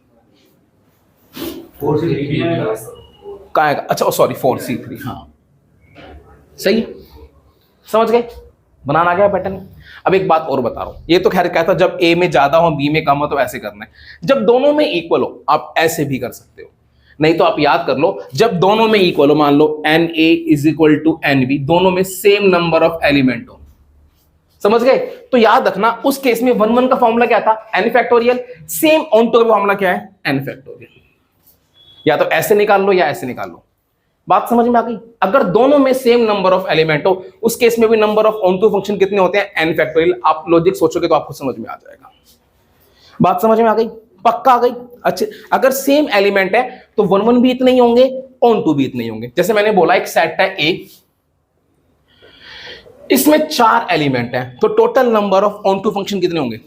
कहाँ आएगा, अच्छा सॉरी 4c3, हाँ सही, समझ गए, बनाना आ गया पैटर्न। अब एक बात और बता रहा हूं, ये तो खैर कहता जब ए में ज्यादा हो बी में कम हो तो ऐसे करना है, जब दोनों में इक्वल हो आप ऐसे भी कर सकते हो, नहीं तो आप याद कर लो, जब दोनों में इक्वल हो, मान लो N A is equal to N B, दोनों में सेम नंबर ऑफ एलिमेंट हो, समझ गए, तो याद रखना उस केस में 1 1 का फॉर्मूला क्या था, N factorial. Same onto का फॉर्मूला क्या है, एन फैक्टोरियल। या तो ऐसे निकाल लो या ऐसे निकाल लो। बात समझ में आ गई? अगर दोनों में सेम नंबर ऑफ एलिमेंट हो उस केस में भी number of onto function कितने होते हैं, एन फैक्टोरियल। आप लॉजिक सोचोगे तो आपको समझ में आ जाएगा। बात समझ में आ गई? पक्का आ गई? अच्छे, अगर सेम एलिमेंट है तो 1 1 भी इतने ही होंगे, ऑन टू भी इतने ही होंगे। जैसे मैंने बोला एक सेट है ए, इसमें 4 एलिमेंट है, तो total number of onto function कितने होंगे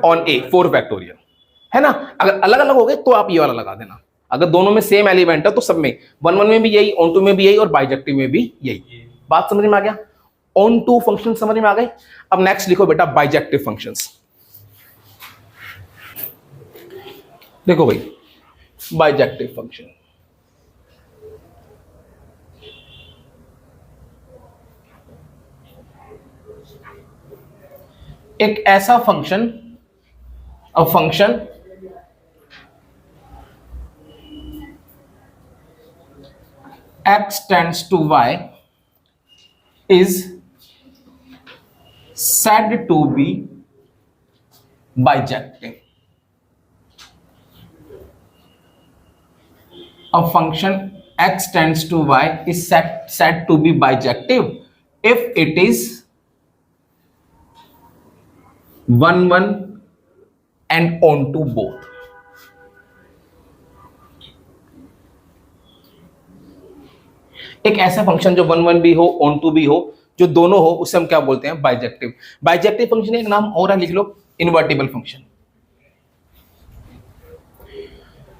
ऑन ए, 4 फैक्टोरियल, है ना। अगर अलग अलग हो गए तो आप ये वाला लगा देना। अगर दोनों में सेम एलिमेंट है तो सब में 1 1 में भी यही, ऑन टू में भी यही और बाइजेक्टिव में भी यही। बात समझ में आ गया? ऑन टू फंक्शन समझ में आ गए। अब नेक्स्ट लिखो बेटा बाइजेक्टिव फंक्शंस। देखो भाई बाइजेक्टिव फंक्शन, एक ऐसा function, a function x tends to y is said to be bijective. A function x tends to y is said to be bijective if it is 1 1 and onto both. एक ऐसा function जो 1 1 भी हो, on to भी हो, जो दोनों हो, उसे हम क्या बोलते हैं? बाइजेक्टिव। बाइजेक्टिव फंक्शन एक नाम और है, लिख लो, इनवर्टिबल फंक्शन।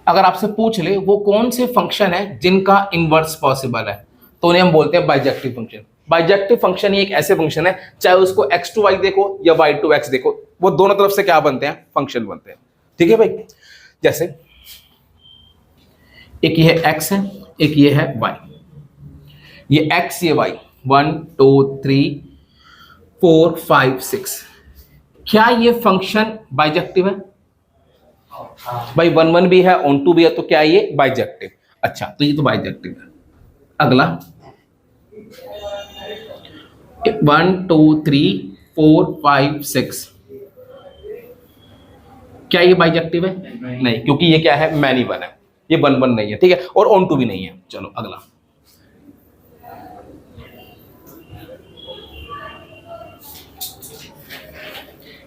अगर आपसे पूछ ले वो कौन से फंक्शन है जिनका इनवर्स पॉसिबल है, तो उन्हें हम बोलते हैं बाइजेक्टिव फंक्शन। बाइजेक्टिव फंक्शन ही एक ऐसे फंक्शन है, चाहे उसको x टू y देखो या y टू x देखो, वो दोनों तरफ से क्या बनते हैं? फंक्शन बनते हैं। ठीक है भाई, जैसे एक ये x है, एक ये है y, ये x ये y, 1 2 3 4 5 6, क्या ये फंक्शन बाइजेक्टिव है? भाई 1 1 भी है, ऑन टू भी है, तो क्या ये बाइजेक्टिव? अच्छा, तो ये तो बाइजेक्टिव है। अगला 1 2 3 4 5 6, क्या ये बाइजेक्टिव है? नहीं, क्योंकि ये क्या है? मैनी वन है, ये 1 1 नहीं है। ठीक है, और ऑन टू भी नहीं है। चलो अगला,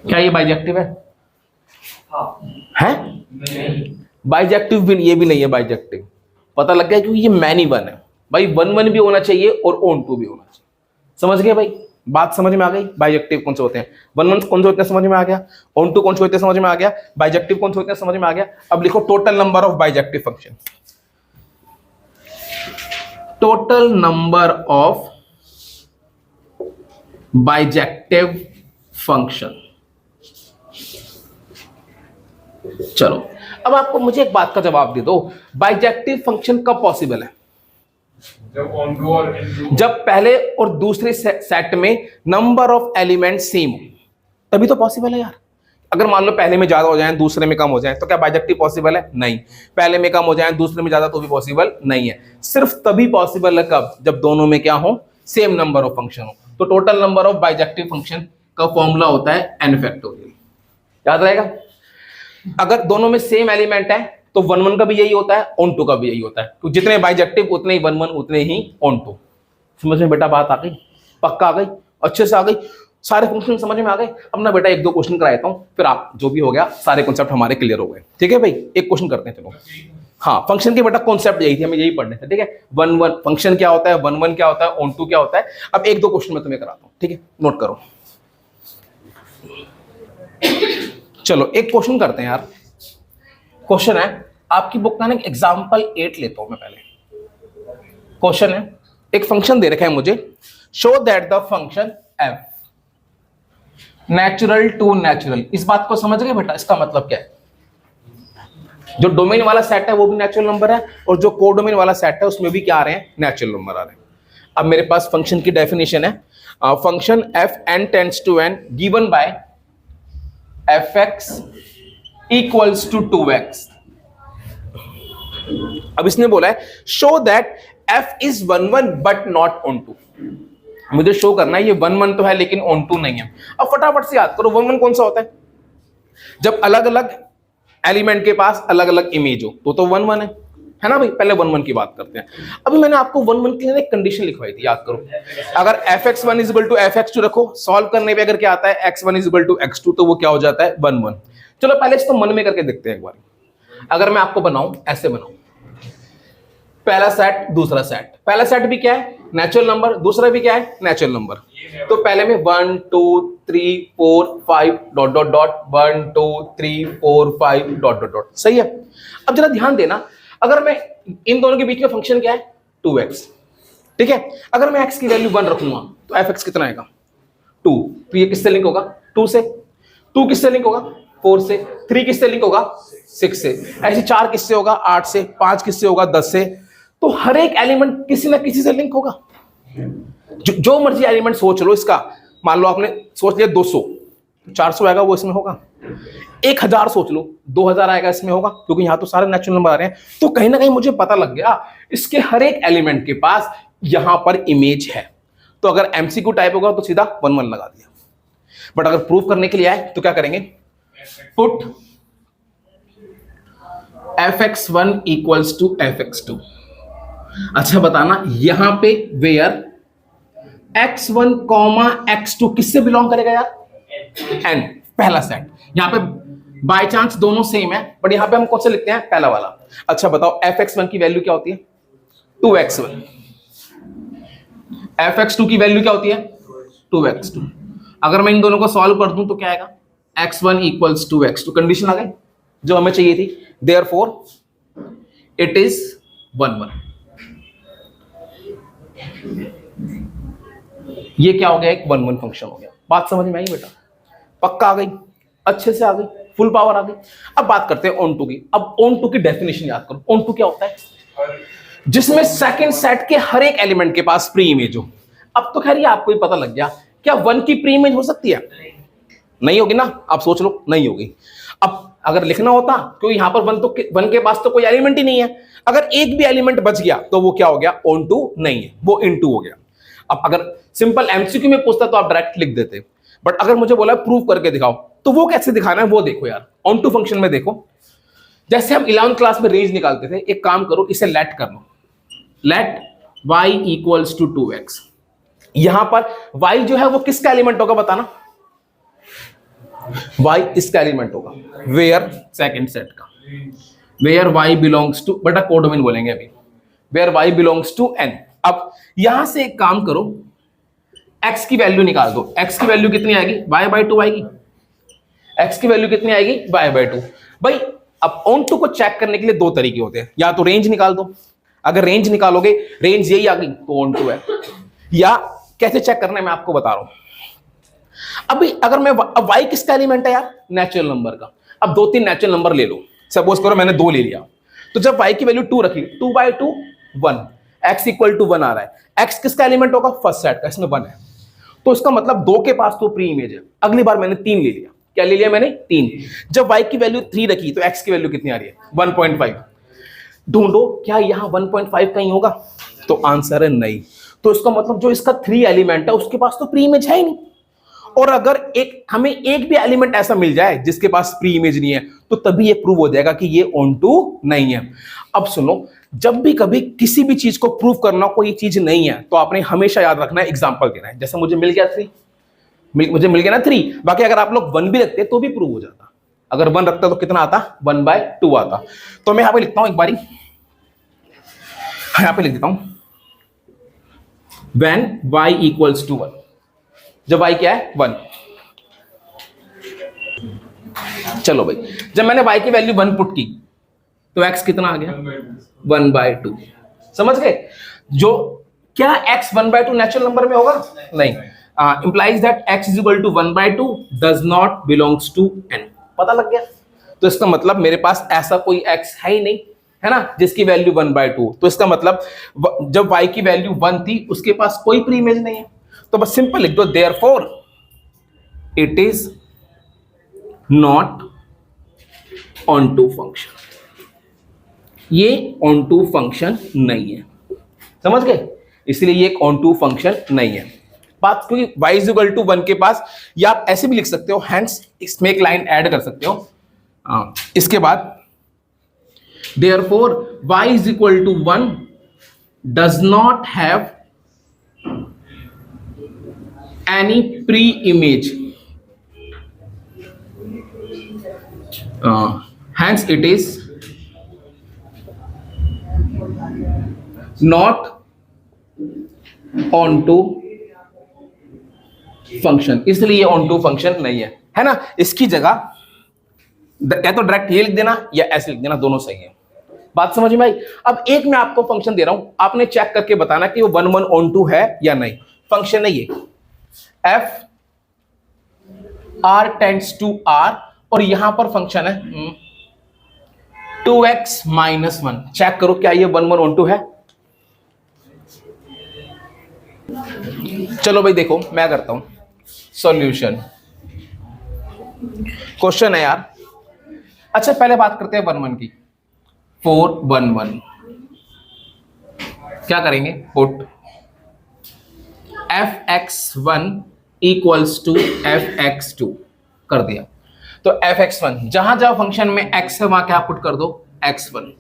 क्या ये बाइजेक्टिव है? है? बाइजेक्टिव भी, ये भी नहीं है बाइजेक्टिव। पता लग गया क्योंकि ये मैनी वन है। भाई 1 1 भी होना चाहिए और ऑन टू भी होना चाहिए। समझ गए भाई? बात समझ में आ गई? बाइजेक्टिव कौन से होते हैं, 1 1 कौन से होते हैं, समझ में आ गया। ऑन टू कौन से होते हैं, समझ में आ गया। बाइजेक्टिव कौन से होते हैं, समझ में आ गया। अब लिखो total number of bijective function. Total number of bijective function. चलो अब आपको मुझे एक बात का जवाब दे दो, बाइजेक्टिव फंक्शन कब पॉसिबल है? जब पहले और दूसरे सेट में नंबर ऑफ एलिमेंट सेम हो, तभी तो पॉसिबल है यार। अगर मान लो पहले में ज्यादा हो जाए, दूसरे में कम हो जाए, तो क्या बाइजेक्टिव पॉसिबल है? नहीं। पहले में कम हो जाए, दूसरे में ज्यादा, तो भी पॉसिबल नहीं है। सिर्फ तभी पॉसिबल है कब? जब दोनों में क्या हो? सेम नंबर ऑफ फंक्शन हो। तो total number of bijective function का फॉर्मूला होता है n फैक्टोरियल। याद रहेगा? अगर दोनों में सेम एलिमेंट है तो 1 1 का भी यही होता है, ऑन टू का भी यही होता है। तो जितने बाइजेक्टिव उतने ही 1 1, उतने ही ऑन टू। समझ में बेटा बात आ गई? पक्का आ गई? अच्छे से आ गई? सारे फंक्शन समझ में आ गए? अब ना बेटा 1 2 क्वेश्चन कराता हूं, फिर आप जो भी हो गया, सारे कॉन्सेप्ट हमारे क्लियर हो गए। ठीक है भाई, एक क्वेश्चन करते हैं। चलो हाँ, फंक्शन के बेटा कॉन्सेप्ट यही थी, हमें यही पढ़ने थे। ठीक है, 1 1 फंक्शन क्या होता है, 1 1 क्या होता है, ऑन टू क्या होता है। अब 1 2 क्वेश्चन मैं तुम्हें कराता हूं। ठीक है, नोट करो। चलो एक क्वेश्चन करते हैं यार। क्वेश्चन है आपकी बुक का ना, एग्जाम्पल 8 लेता हूं मैं पहले। क्वेश्चन है, एक फंक्शन दे रखा है मुझे, show that the function f natural to natural. इस बात को समझ गए बेटा? इसका मतलब क्या है? जो डोमेन वाला सेट है वो भी नेचुरल नंबर है, और जो कोडोमेन वाला सेट है उसमें भी क्या आ रहे हैं? नेचुरल नंबर आ रहे हैं। अब मेरे पास फंक्शन की डेफिनेशन है, function f n tends to n given by fx equals to 2x। अब इसने बोला है show that f is 1 1 but not onto. मुझे शो करना है ये 1 1 तो है लेकिन ऑन टू नहीं है। अब फटाफट से याद करो 1 1 कौन सा होता है? जब अलग अलग एलिमेंट के पास अलग अलग इमेज हो तो 1 1 है ना भाई। पहले 1 1 की बात करते हैं। अभी मैंने आपको 1 1 के लिए एक कंडीशन लिखवाई थी, याद करो। अगर fx1 is equal to fx2 रखो, सॉल्व करने पे अगर क्या आता है x1 is equal to x2, तो वो क्या हो जाता है? 1 1। चलो पहले इसको मन में करके देखते हैं एक बार। अगर मैं आपको बनाऊं, ऐसे बनाऊं, पहला सेट दूसरा सेट, पहला सेट भी क्या है? नेचुरल नंबर, दूसरा भी क्या है? Natural number. तो पहले में 1 2 3 4 5 dot dot dot 1 2 3 4 5 dot dot dot. सही है। अब जरा ध्यान देना, अगर मैं इन दोनों के बीच में फंक्शन क्या है? 2x। ठीक है, अगर मैं x की वैल्यू 1 रखूंगा तो fx कितना आएगा? 2। तो ये किससे लिंक होगा? 2 से। 2 किससे लिंक होगा? 4 से। 3 किससे लिंक होगा? 6 से। ऐसे 4 किससे होगा? 8 से। 5 किससे होगा? 10 से। तो हर एक एलिमेंट किसी ना किसी से लिंक होगा। जो मर्जी एलिमेंट सोच लो इसका, मान लो आपने सोच लिया 200, 400 आएगा वो इसमें होगा। 1000 सोच लो, 2000 आएगा इसमें होगा, क्योंकि यहां तो सारे नेचुरल नंबर आ रहे हैं। तो कहीं ना कहीं मुझे पता लग गया इसके हर एक एलिमेंट के पास यहां पर इमेज है। तो अगर एमसीक्यू टाइप होगा तो सीधा 1 1 लगा दिया। बट अगर प्रूफ करने के लिए आए तो क्या करेंगे, put fx1 equals to fx2। अच्छा बताना यहां पे वेयर x1 कॉमा x2 किससे बिलोंग करेगा यार, n, पहला सेट। यहां पे बाय चांस दोनों सेम है, बट यहां पे हम कौन सा लिखते हैं, पहला वाला। अच्छा बताओ fx1 की वैल्यू क्या होती है, 2x1। fx2 की वैल्यू क्या होती है, 2x2। अगर मैं इन दोनों को सॉल्व कर दूं तो क्या आएगा, x1 equals to x2। Condition आ गई जो हमें चाहिए थी, देयरफॉर इट इज 1 1। ये क्या हो गया, एक 1 1 फंक्शन हो गया। बात समझ में आई बेटा, पक्का आ गई, अच्छे से आ गई, फुल पावर आ गई। अब बात करते हैं ऑन टू की। अब ऑन टू की डेफिनेशन याद करो। ऑन टू क्या होता है, जिसमें सेकंड सेट के हर एक एलिमेंट के पास प्री इमेज हो। अब तो खैर ये आपको ही पता लग गया, क्या 1 की प्री इमेज हो सकती है, नहीं होगी ना, आप सोच लो नहीं होगी। अब अगर लिखना होता, क्योंकि यहां पर 1 के पास तो कोई एलिमेंट ही नहीं है, अगर एक भी एलिमेंट बच गया तो वो क्या हो गया, ऑन टू नहीं है, वो इनटू हो गया। अब अगर सिंपल एमसीक्यू में पूछता तो आप डायरेक्ट लिख देते, बट अगर मुझे बोला प्रूव करके दिखाओ, तो वो कैसे दिखाना है वो देखो यार। ऑन टू फंक्शन में देखो, जैसे हम 11th क्लास में रेंज निकालते थे, एक काम करो इसे लेट कर लो, let y equals to 2x। यहां पर y जो है वो किसका एलिमेंट होगा बताना, y इसका एलिमेंट होगा, वेयर सेकंड सेट का, वेयर y बिलोंग्स टू, बेटा कोडोमेन बोलेंगे अभी, where y belongs to n। अब यहां से एक काम करो, x की वैल्यू निकाल दो। x की वैल्यू कितनी आएगी, y/2 आएगी। x की वैल्यू कितनी आएगी, y/2। भाई अब ऑन टू को चेक करने के लिए दो तरीके होते हैं, या तो रेंज निकाल दो, अगर रेंज निकालोगे रेंज यही आ गई तो ऑन टू है, या कैसे चेक करना है मैं आपको बता रहा हूं। अभी अगर मैं अब y किसका एलिमेंट है यार, नेचुरल नंबर का। अब 2-3 नेचुरल नंबर ले लो, सपोज करो मैंने 2 ले लिया, तो जब y की वैल्यू 2 रखी, 2/2 1, x इक्वल टू 1 आ रहा है, x किसका एलिमेंट होगा, फर्स्ट सेट का, इसमें 1 है, तो इसका मतलब 2 के पास तो प्री इमेज है। अगली बार मैंने 3 ले लिया, क्या ले लिया मैंने, 3। जब y की वैल्यू 3 रखी तो x की वैल्यू कितनी आ रही है, 1.5। ढूंढो क्या यहां 1.5 कहीं होगा, तो आंसर है नहीं। तो इसका मतलब जो इसका 3 एलिमेंट है उसके पास तो प्री इमेज है ही नहीं। और अगर हमें एक भी एलिमेंट ऐसा मिल जाए जिसके पास प्री इमेज नहीं है, तो तभी ये प्रूव हो जाएगा कि ये ऑन टू नहीं है। अब सुनो, जब भी कभी किसी भी चीज को प्रूव करना कोई चीज नहीं है, तो आपने हमेशा याद रखना है एग्जांपल देना है। जैसे मुझे मिल गया 3, मुझे मिल गया ना 3, बाकी अगर आप लोग 1 भी रखते तो भी प्रूव हो जाता। अगर 1 रखता तो कितना आता, 1/2 आता। तो मैं यहां पे लिखता हूं एक बारी, यहां पे लिख देता हूं, when y इक्वल्स टू 1, जब y क्या है 1। चलो भाई, जब मैंने y की वैल्यू 1 पुट की तो x कितना आ गया, 1/2। समझ गए, जो क्या x 1/2 नेचुरल नंबर में होगा, नहीं, implies that x is equal to 1/2 does not belongs to n। पता लग गया, तो इसका मतलब मेरे पास ऐसा कोई x है ही नहीं, है ना, जिसकी वैल्यू 1/2। तो इसका मतलब जब y की वैल्यू 1 थी उसके पास कोई प्री इमेज नहीं है, तो बस सिंपल लिख दो, therefore it is not onto function. ये ऑन टू फंक्शन नहीं है, समझ गए, इसलिए ये ऑन टू फंक्शन नहीं है। बात, क्योंकि y इज इक्वल टू 1 के पास, या आप ऐसे भी लिख सकते हो, हैंस इसमें एक लाइन ऐड कर सकते हो इसके बाद, therefore y is equal to 1 does not have any pre-image, hence it is not onto function, इसलिए ये ऑन टू फंक्शन नहीं है ना। इसकी जगह या तो डायरेक्ट ये लिख देना या ऐसे लिख देना, दोनों सही है। बात समझ में आई। अब एक मैं आपको फंक्शन दे रहा हूं, आपने चेक करके बताना कि वो 1 1 ऑन टू है या नहीं। फंक्शन है ये f r tends to r, और यहां पर फंक्शन है 2x माइनस 1। चेक करो क्या ये 1 1 ऑन टू है। चलो भाई देखो, मैं करता हूं, सॉल्यूशन। क्वेश्चन है यार। अच्छा पहले बात करते हैं 1 1 की। 4 1 1 क्या करेंगे, put fx1 equals to fx2 कर दिया। तो fx1 जहां जहां फंक्शन में x है वहां क्या पुट कर दो, x1।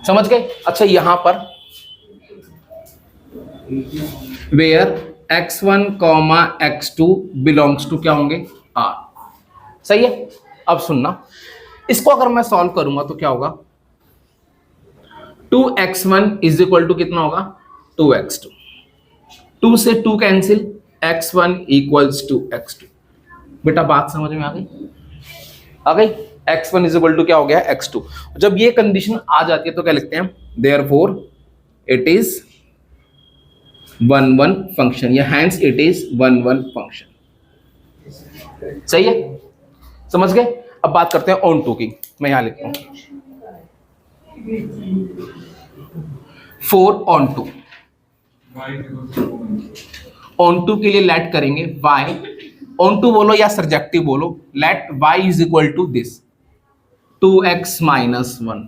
समझ गए। अच्छा यहां पर where x1 comma x2 belongs to क्या होंगे, r। सही है। अब सुनना, इसको अगर मैं सॉल्व करूंगा तो क्या होगा, 2x1 इज इक्वल टू कितना होगा, 2x2। 2 से 2 cancel, x1 equals to x2। बेटा बात समझ में आ गई, आ गई। x1 इज इक्वल टू क्या हो गया, x2। जब ये कंडीशन आ जाती है तो क्या लिखते हैं, देयरफॉर इट इज 1 1 फंक्शन, या हैंस इट इज 1 1 फंक्शन। सही है, समझ गए। अब बात करते हैं ऑन टू की। मैं यहां लिखता हूं 4 ऑन टू। ऑन टू के लिए लेट करेंगे y, ऑन टू बोलो या सब्जेक्टिव बोलो, let y is equal to this 2x minus 1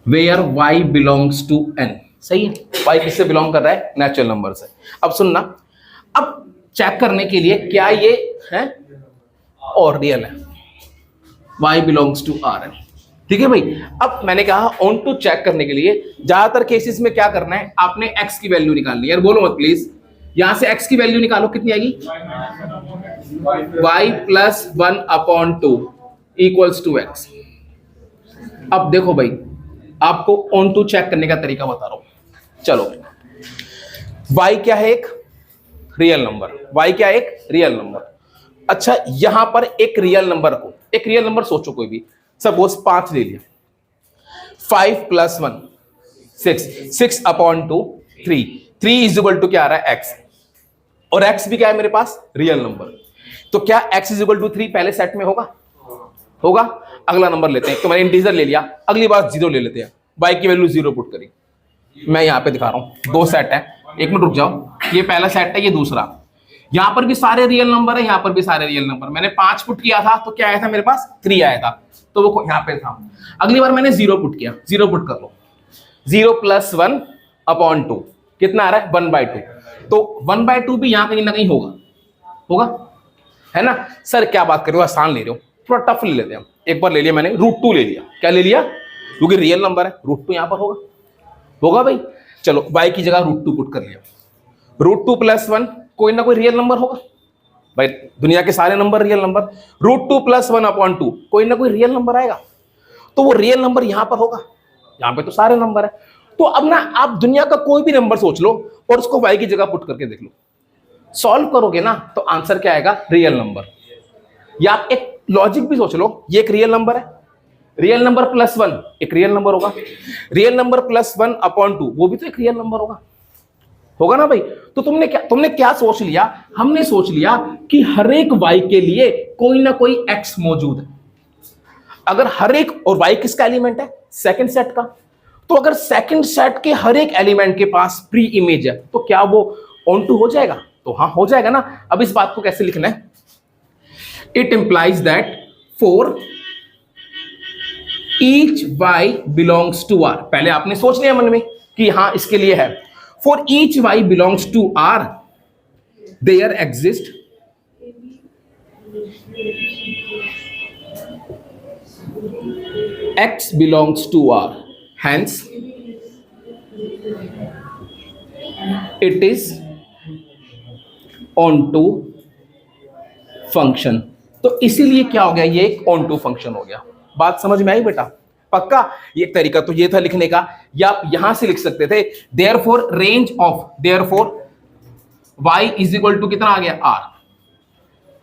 where y belongs to n। सही है, y किससे बिलोंग कर रहा है, नेचुरल नंबर से। अब सुनना, अब चेक करने के लिए क्या ये है और रियल है, y बिलोंग्स टू r। ठीक है भाई। अब मैंने कहा ऑन टू चेक करने के लिए ज्यादातर केसेस में क्या करना है, आपने x की वैल्यू निकालनी है। यार बोलो मत प्लीज, यहां से x की वैल्यू निकालो, कितनी आएगी, y plus 1 upon 2 equals to x। अब देखो भाई, आपको ऑन टू चेक करने का तरीका बता रहा हूं। चलो, y क्या है, एक रियल नंबर, y क्या है, एक रियल नंबर। अच्छा यहां पर एक रियल नंबर को, एक रियल नंबर सोचो कोई भी, सपोज 5 ले लिया, 5 plus 1 6, 6 upon 2 3, 3 is equal to क्या आ रहा है, x। और x भी क्या है मेरे पास, रियल नंबर। तो क्या x इज इक्वल टू 3 पहले सेट में होगा, होगा। अगला नंबर लेते हैं, तो मैंने इंटीजर ले लिया, अगली बार 0 ले लेते हैं, y की वैल्यू 0 पुट करी। मैं यहां पे दिखा रहा हूं, 2 सेट है, एक मिनट रुक जाओ, ये पहला सेट है, ये दूसरा। यहां पर भी सारे रियल नंबर है, यहां पर भी सारे रियल नंबर। मैंने 5 पुट किया था तो क्या आया था मेरे पास, 3 आया था, तो वो यहां पे था। अगली बार मैंने 0 पुट किया, 0 पुट कर लो, 0 प्लस 1 अपॉन 2 कितना आ रहा है, 1/2। तो 1/2 भी यहां कहीं ना कहीं होगा, होगा, है ना। सर क्या बात कर रहे हो, आसान ले रहे हो, थोड़ा टफ ले लेते हैं। एक बार ले लिया मैंने, √2 ले लिया, क्या ले लिया, क्योंकि रियल नंबर है, √2 यहां पर होगा, होगा भाई। चलो y की जगह √2 पुट कर लिया, √2 प्लस 1 कोई ना कोई रियल नंबर होगा भाई, दुनिया के सारे number real number. √2 plus 1 upon 2 कोई ना कोई रियल नंबर आएगा, तो वो रियल नंबर यहां पर होगा, यहां पे तो सारे नंबर है। तो अब ना आप दुनिया का कोई भी नंबर सोच लो और उसको y की जगह पुट करके देख लो, सॉल्व करोगे ना तो आंसर क्या आएगा, रियल नंबर। या आप एक लॉजिक भी सोच लो, ये एक रियल नंबर है, रियल नंबर प्लस 1 एक रियल नंबर होगा, रियल नंबर प्लस 1 अपॉन 2 वो भी तो एक रियल नंबर होगा, होगा ना भाई। तो तुमने क्या सोच लिया, हमने सोच लिया कि हर एक y के लिए कोई ना कोई x मौजूद है। अगर हर एक, और y किसका एलिमेंट है, सेकंड सेट का, तो अगर सेकंड सेट के हर एक एलिमेंट के पास प्री इमेज है तो क्या वो ऑन टू हो जाएगा, तो हाँ हो जाएगा ना। अब इस बात को कैसे लिखना है, it implies that for each y belongs to r। पहले आपने सोच लिया मन में कि हाँ इसके लिए है, for each y belongs to r there exist x belongs to r, hence it is onto function. तो इसीलिए क्या हो गया, ये एक onto फंक्शन हो गया। बात समझ में आई बेटा, पक्का। ये तरीका तो ये था लिखने का, या आप यहां से लिख सकते थे therefore range of, therefore y is equal to कितना आ गया, r।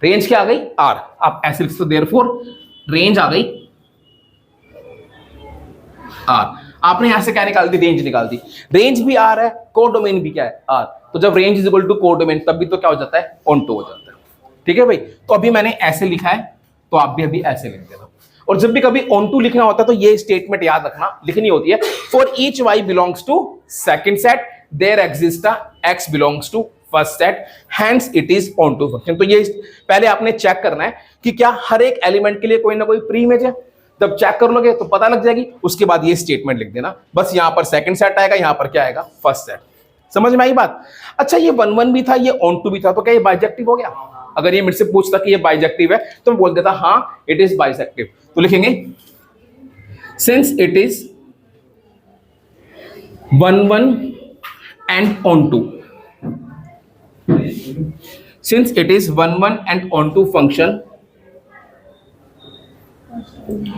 रेंज क्या आ गई, r। आप ऐसे लिख सकते, देयरफॉर रेंज आ गई r। आपने यहां से क्या निकाल दी, रेंज निकाल दी। रेंज भी r है, कोडोमेन भी क्या है, r। तो जब range is equal to codomain तब भी तो क्या हो जाता है, ऑनटू हो जाता है। ठीक है भाई। तो अभी मैंने ऐसे लिखा है, तो आप भी अभी ऐसे लिख देना। और जब भी कभी ऑनटू लिखना होता है तो ये स्टेटमेंट याद रखना, लिखनी होती है, for each y belongs to second set there exist x belongs to first set, hence it is onto function. तो ये पहले आपने चेक करना है कि क्या हर एक एलिमेंट के लिए कोई ना कोई प्री इमेज है। जब चेक कर लोगे तो पता लग जाएगी, उसके बाद ये स्टेटमेंट लिख देना, बस यहां पर सेकंड सेट आएगा, यहां पर क्या आएगा, फर्स्ट सेट। समझ में आई बात? अच्छा, ये 1 1 भी था, ये ऑन टू भी था, तो क्या ये बाइजेक्टिव हो गया? अगर ये मेरे से पूछता कि ये बाइजेक्टिव है तो मैं बोल देता हाँ इट इज बाइजेक्टिव। तो लिखेंगे since it is 1 1 and onto, since it is 1 1 and onto function,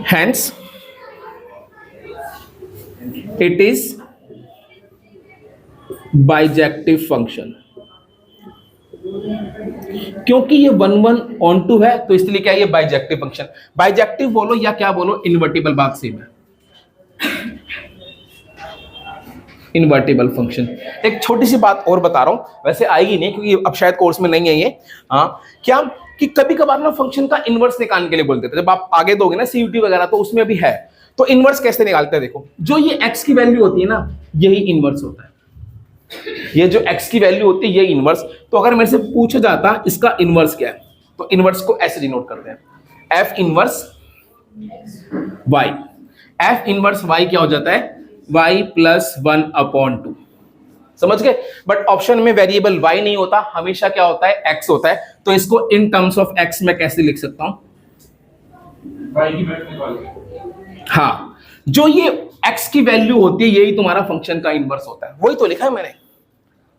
hence it is bijective function। क्योंकि ये 1 1 ऑन टू है तो इसलिए क्या है, ये बाइजेक्टिव फंक्शन। बाइजेक्टिव बोलो या क्या बोलो, इन्वर्टिबल बात सेम है, इन्वर्टिबल फंक्शन। एक छोटी सी बात और बता रहा हूं, वैसे आएगी नहीं क्योंकि अब शायद कोर्स में नहीं है ये। हाँ, क्या कि कभी कभार ना फंक्शन का इनवर्स निकालने के लिए बोलते थे, जब आप आगे दोगे ना सीयूटी वगैरह तो उसमें भी है। तो इनवर्स कैसे निकालते हैं, देखो जो ये x की वैल्यू होती है ना, यही इनवर्स होता है। ये जो x की वैल्यू होती है ये इनवर्स। तो अगर मेरे से पूछा जाता इसका इनवर्स क्या है, तो इनवर्स को ऐसे डिनोट करते हैं, f inverse y। f inverse y क्या हो जाता है, y प्लस 1 अपॉन 2। समझ गए? बट ऑप्शन में वेरिएबल y नहीं होता, हमेशा क्या होता है, x होता है। तो इसको इन टर्म्स ऑफ x में कैसे लिख सकता हूं, हाँ, जो ये x की वैल्यू होती है यही तुम्हारा फंक्शन का इनवर्स होता है, वही तो लिखा है मैंने।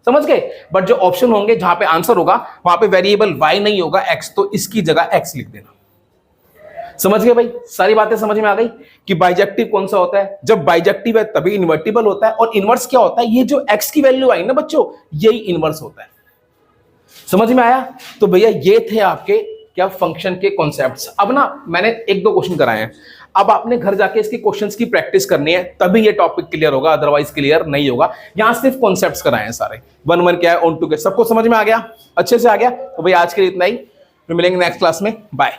समझ गए? बट जो ऑप्शन होंगे जहां पे आंसर होगा वहां पे वेरिएबल y नहीं होगा, x, तो इसकी जगह x लिख देना। समझ गए भाई? सारी बातें समझ में आ गई कि बाइजेक्टिव कौन सा होता है, जब बाइजेक्टिव है तभी इन्वर्टिबल होता है। और इनवर्स क्या होता है, ये जो x की वैल्यू आई ना बच्चों, यही इनवर्स होता है। समझ में आया? तो भैया ये थे आपके क्या फंक्शन के कॉन्सेप्ट्स। अब ना मैंने 1-2 क्वेश्चन कराए हैं, अब आपने घर जाके इसकी क्वेश्चंस की प्रैक्टिस करनी है, तभी ये टॉपिक क्लियर होगा, अदरवाइज क्लियर नहीं होगा। यहां सिर्फ कॉन्सेप्ट्स कराए हैं सारे, 1 1 क्या है, ऑन टू क्या, सबको समझ में आ गया, अच्छे से आ गया। तो भैया आज के लिए इतना ही, फिर मिलेंगे नेक्स्ट क्लास में, बाय।